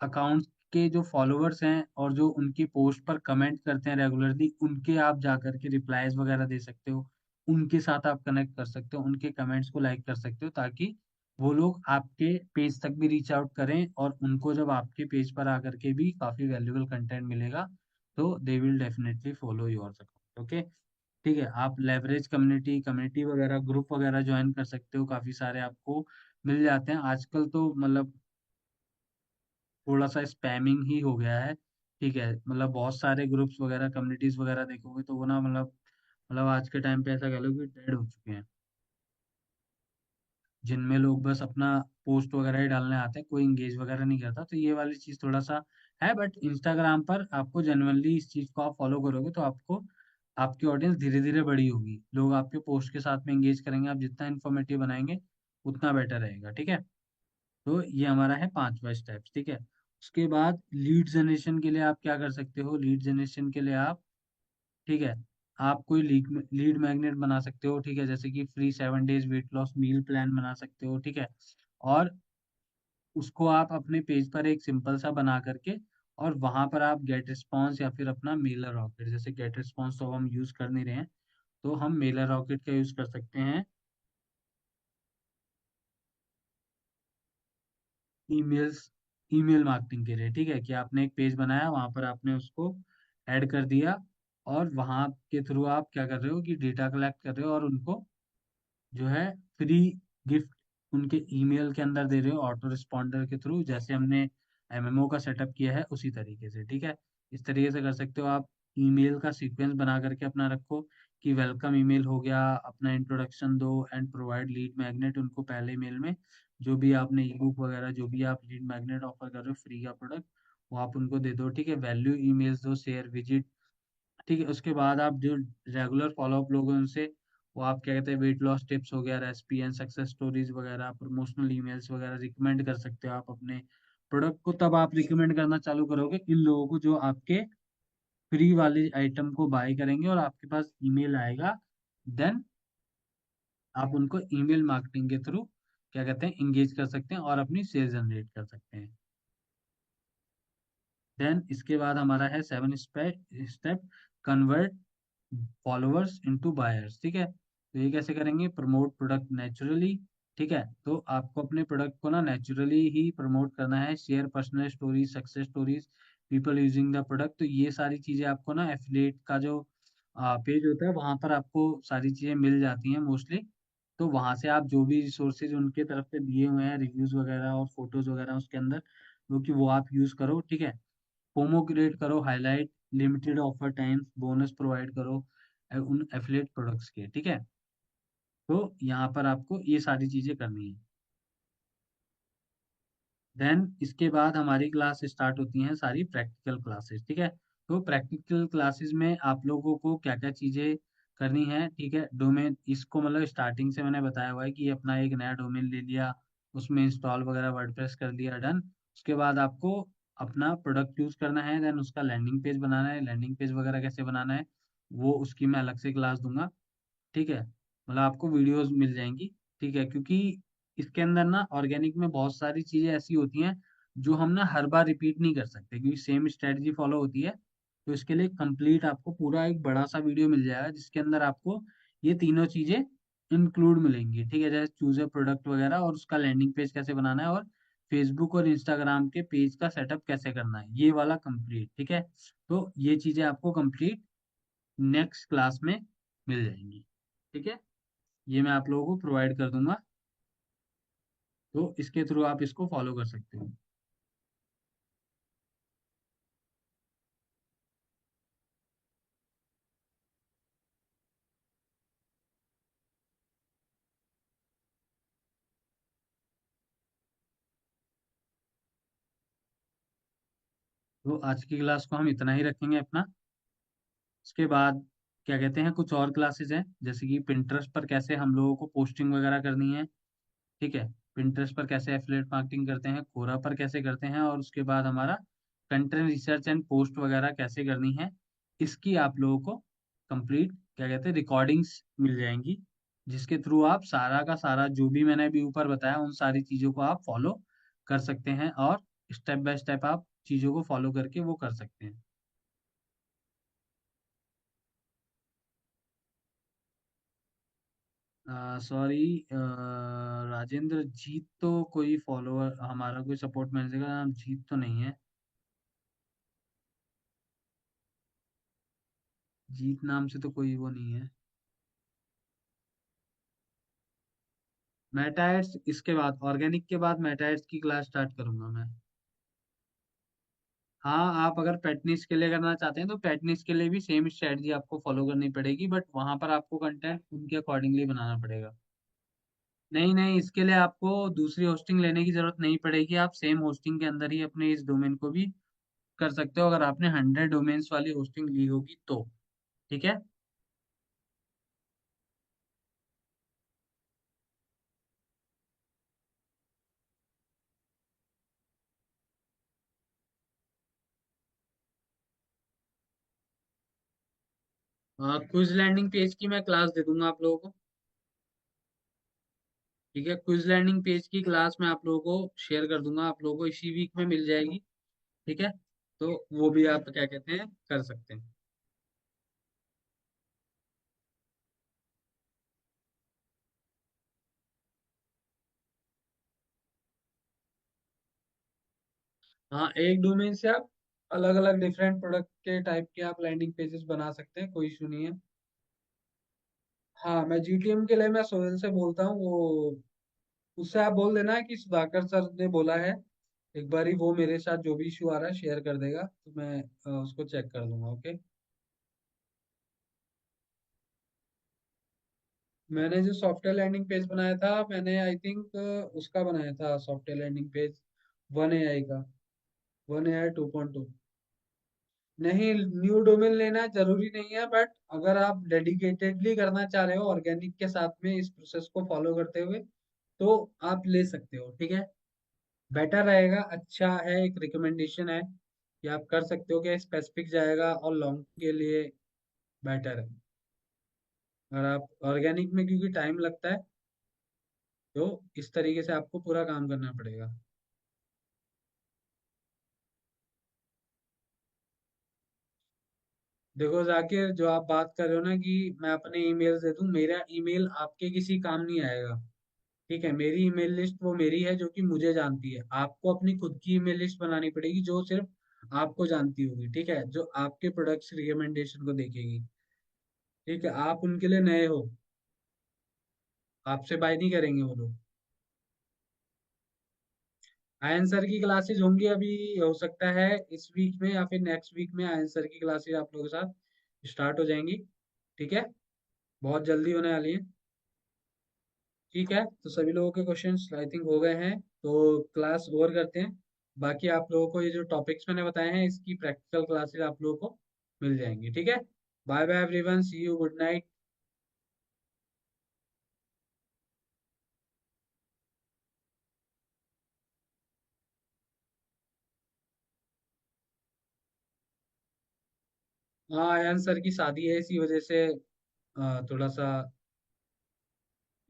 अकाउंट्स के जो फॉलोअर्स हैं और जो उनकी पोस्ट पर कमेंट करते हैं रेगुलरली, उनके आप जा करके रिप्लाईज वगैरह दे सकते हो, उनके साथ आप कनेक्ट कर सकते हो, उनके कमेंट्स को लाइक कर सकते हो, ताकि वो लोग आपके पेज तक भी रीच आउट करें, और उनको जब आपके पेज पर आकर के भी काफी वैल्यूबल कंटेंट मिलेगा, तो they will definitely follow your account, okay. ठीक है, आप लेवरेज कम्युनिटी, कम्युनिटी वगैरह, ग्रुप वगैरह ज्वाइन कर सकते हो, काफी सारे आपको मिल जाते हैं आजकल तो, मतलब थोड़ा सा स्पैमिंग ही हो गया है, ठीक है। मतलब बहुत सारे ग्रुप्स वगैरह, कम्युनिटीज वगैरह देखोगे तो वो ना, मतलब आज के टाइम पे ऐसा कह लो कि डेड हो चुके हैं, जिनमें लोग बस अपना पोस्ट वगैरह ही डालने आते हैं, कोई इंगेज वगैरह नहीं करता। तो ये वाली चीज थोड़ा सा है, बट इंस्टाग्राम पर आपको जनरली इस चीज को आप फॉलो करोगे तो आपको, आपकी ऑडियंस धीरे धीरे बड़ी होगी, लोग आपके पोस्ट के साथ में इंगेज करेंगे, आप जितना इन्फॉर्मेटिव बनाएंगे उतना बेटर रहेगा, ठीक है। तो ये हमारा है पांचवा स्टेप, ठीक है। उसके बाद लीड जनरेशन के लिए आप क्या कर सकते हो, लीड जनरेशन के लिए आप, ठीक है, आप कोई लीड लीड मैग्नेट बना सकते हो, ठीक है, जैसे कि free 7 days weight loss meal plan बना सकते हो, ठीक है। और उसको आप अपने पेज पर एक सिंपल सा बना करके, और वहां पर आप गेट रिस्पॉन्स या फिर अपना मेलर रॉकेट, जैसे गेट रिस्पॉन्स तो हम यूज कर नहीं रहे हैं, तो हम मेलर रॉकेट का यूज कर सकते हैं ईमेल्स, ईमेल मार्केटिंग के लिए। ठीक है, कि आपने एक पेज बनाया, वहां पर आपने उसको ऐड कर दिया, और वहां के थ्रू आप क्या कर रहे हो कि डेटा कलेक्ट कर रहे हो, और उनको जो है फ्री गिफ्ट उनके ईमेल के अंदर दे रहे हो ऑटो रिस्पॉन्डर के थ्रू, जैसे हमने एमएमओ का सेटअप किया है उसी तरीके से। ठीक है, इस तरीके से कर सकते हो आप। ईमेल का सीक्वेंस बना करके अपना रखो, कि वेलकम ईमेल हो गया, अपना इंट्रोडक्शन दो एंड प्रोवाइड लीड मैग्नेट, उनको पहले ईमेल में जो भी आपने ई बुक वगैरह जो भी आप लीड मैग्नेट ऑफर कर रहे हो फ्री का प्रोडक्ट, वो आप उनको दे दो। ठीक है, वैल्यू ईमेल्स दो, शेयर विजिट। ठीक है, उसके बाद आप जो रेगुलर फॉलोअप लोग हैं उनसे, वो आप क्या कहते हैं वेट लॉस टिप्स हो गया, रेसिपी एंड सक्सेस स्टोरीज वगैरह, प्रमोशनल ईमेल्स वगैरह रिकमेंड कर सकते हो आप अपने प्रोडक्ट को। तब आप रिकमेंड करना चालू करोगे इन लोगों को जो आपके फ्री वाले आइटम को बाय करेंगे, और आपके पास ईमेल आएगा। देन आप उनको ईमेल मार्केटिंग के थ्रू क्या कहते हैं इंगेज कर सकते हैं, और अपनी सेल जनरेट कर सकते हैं। देन इसके बाद हमारा है 7 step convert followers into buyers. ठीक है, तो ये कैसे करेंगे? Promote product naturally. ठीक है, तो आपको अपने प्रोडक्ट को ना नेचुरली ही प्रमोट करना है। Share personal stories, success stories, people using the product. तो ये सारी चीजें आपको ना एफिलिएट का जो पेज होता है वहां पर आपको सारी चीजें मिल जाती हैं मोस्टली। तो वहां से आप जो भी रिसोर्सेज उनके तरफ से दिए हुए हैं, रिव्यूज वगैरह और फोटोज वगैरह उसके अंदर, क्योंकि वो आप यूज करो। ठीक है, प्रोमो क्रिएट करो, highlight limited offer times, bonus provide करो उन एफिलिएट प्रोडक्ट्स के। ठीक है, तो यहाँ पर आपको ये सारी चीजें करनी है। देन इसके बाद हमारी क्लास स्टार्ट होती हैं सारी प्रैक्टिकल क्लासेस। ठीक है, तो प्रैक्टिकल क्लासेस में आप लोगों को क्या क्या चीजें करनी है। ठीक है, डोमेन इसको मतलब स्टार्टिंग से मैंने बताया हुआ है कि अपना एक नया डोमेन ले लिया, उसमें इंस्टॉल वगैरह वर्डप्रेस कर लिया, डन। उसके बाद आपको अपना प्रोडक्ट यूज करना है, देन उसका लैंडिंग पेज बनाना है। लैंडिंग पेज वगैरह कैसे बनाना है वो उसकी मैं अलग से क्लास दूंगा। ठीक है, मतलब आपको वीडियोस मिल जाएंगी। ठीक है, क्योंकि इसके अंदर ना ऑर्गेनिक में बहुत सारी चीजें ऐसी होती हैं जो हम ना हर बार रिपीट नहीं कर सकते, क्योंकि सेम स्ट्रेटजी फॉलो होती है। तो इसके लिए कंप्लीट आपको पूरा एक बड़ा सा वीडियो मिल जाएगा, जिसके अंदर आपको ये तीनों चीजें इंक्लूड मिलेंगी। ठीक है, जैसे चूज ए प्रोडक्ट वगैरह, और उसका लैंडिंग पेज कैसे बनाना है, और फेसबुक और इंस्टाग्राम के पेज का सेटअप कैसे करना है, ये वाला कंप्लीट। ठीक है, तो ये चीजें आपको कंप्लीट नेक्स्ट क्लास में मिल जाएंगी। ठीक है, ये मैं आप लोगों को प्रोवाइड कर दूंगा, तो इसके थ्रू आप इसको फॉलो कर सकते हो। तो आज की क्लास को हम इतना ही रखेंगे अपना। इसके बाद क्या कहते हैं कुछ और क्लासेस हैं, जैसे कि पिंटरेस्ट पर कैसे हम लोगों को पोस्टिंग वगैरह करनी है। ठीक है, पिंटरेस्ट पर कैसे एफिलिएट मार्केटिंग करते हैं, कोरा पर कैसे करते हैं, और उसके बाद हमारा कंटेंट रिसर्च एंड पोस्ट वगैरह कैसे करनी है, इसकी आप लोगों को कंप्लीट क्या कहते हैं रिकॉर्डिंग्स मिल जाएंगी, जिसके थ्रू आप सारा का सारा जो भी मैंने अभी ऊपर बताया उन सारी चीज़ों को आप फॉलो कर सकते हैं, और स्टेप बाय स्टेप आप चीज़ों को फॉलो करके वो कर सकते हैं। सॉरी, राजेंद्र जीत तो कोई फॉलोअर हमारा कोई सपोर्ट मैनेजर का नाम जीत तो नहीं है। जीत नाम से तो कोई वो नहीं है। मेटाएड्स इसके बाद, ऑर्गेनिक के बाद मेटाएड्स की क्लास स्टार्ट करूंगा मैं। हाँ, आप अगर पेटनिस के लिए करना चाहते हैं तो पेटनिस के लिए भी सेम स्ट्रेटजी आपको फॉलो करनी पड़ेगी, बट वहां पर आपको कंटेंट उनके अकॉर्डिंगली बनाना पड़ेगा। नहीं नहीं, इसके लिए आपको दूसरी होस्टिंग लेने की जरूरत नहीं पड़ेगी, आप सेम होस्टिंग के अंदर ही अपने इस डोमेन को भी कर सकते हो, अगर आपने 100 डोमेन्स वाली होस्टिंग ली होगी तो। ठीक है, क्विज लैंडिंग पेज की मैं क्लास दे दूंगा आप लोगों को। ठीक है, क्विज लैंडिंग पेज की क्लास मैं आप लोगों को शेयर कर दूंगा, आप लोगों को इसी वीक में मिल जाएगी। ठीक है, तो वो भी आप क्या कहते हैं कर सकते हैं। हाँ, एक डोमेन से आप अलग अलग डिफरेंट प्रोडक्ट के टाइप के आप लैंडिंग पेजेस बना सकते हैं, कोई इशू नहीं है। हाँ, मैं जीटीएम के लिए मैं सोहेल से बोलता हूँ, वो उससे आप बोल देना कि सुधाकर सर ने बोला है। एक बार ही वो मेरे साथ जो भी इशू आ रहा है शेयर कर देगा, तो मैं उसको चेक कर लूंगा। ओके। मैंने जो सॉफ्टवेयर लैंडिंग पेज बनाया था, मैंने आई थिंक उसका बनाया था सॉफ्टवेयर लैंडिंग पेज, 1 AI का, 1 AI 2.2। नहीं, न्यू डोमेन लेना जरूरी नहीं है, बट अगर आप डेडिकेटेडली करना चाह रहे हो ऑर्गेनिक के साथ में इस प्रोसेस को फॉलो करते हुए, तो आप ले सकते हो। ठीक है, बेटर रहेगा, अच्छा है, एक रिकमेंडेशन है कि आप कर सकते हो, कि स्पेसिफिक जाएगा और लॉन्ग के लिए बेटर है। और आप ऑर्गेनिक में क्योंकि टाइम लगता है, तो इस तरीके से आपको पूरा काम करना पड़ेगा। देखो जाकिर, जो आप बात कर रहे हो ना कि मैं अपने ईमेल दे दूं, मेरा ईमेल आपके किसी काम नहीं आएगा। ठीक है, मेरी ईमेल लिस्ट वो मेरी है जो कि मुझे जानती है। आपको अपनी खुद की ईमेल लिस्ट बनानी पड़ेगी जो सिर्फ आपको जानती होगी। ठीक है, जो आपके प्रोडक्ट्स रिकमेंडेशन को देखेगी। ठीक है, आप उनके लिए नए हो, आपसे बाय नहीं करेंगे वो लोग। आयन सर की क्लासेस होंगी अभी, हो सकता है इस वीक में या फिर नेक्स्ट वीक में आयन सर की क्लासेस आप लोगों के साथ स्टार्ट हो जाएंगी। ठीक है, बहुत जल्दी होने वाली है। ठीक है, तो सभी लोगों के क्वेश्चंस आई थिंक हो गए हैं, तो क्लास ओवर करते हैं। बाकी आप लोगों को ये जो टॉपिक्स मैंने बताए हैं, इसकी प्रैक्टिकल क्लासेस आप लोगों को मिल जाएंगी। ठीक है, bye bye everyone, see you, good night. हाँ, आयन सर की शादी है, इसी वजह से थोड़ा सा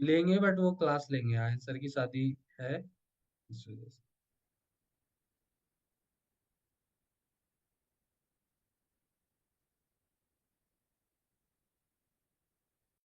लेंगे, बट वो क्लास लेंगे, आयन सर की शादी है इस वजह से।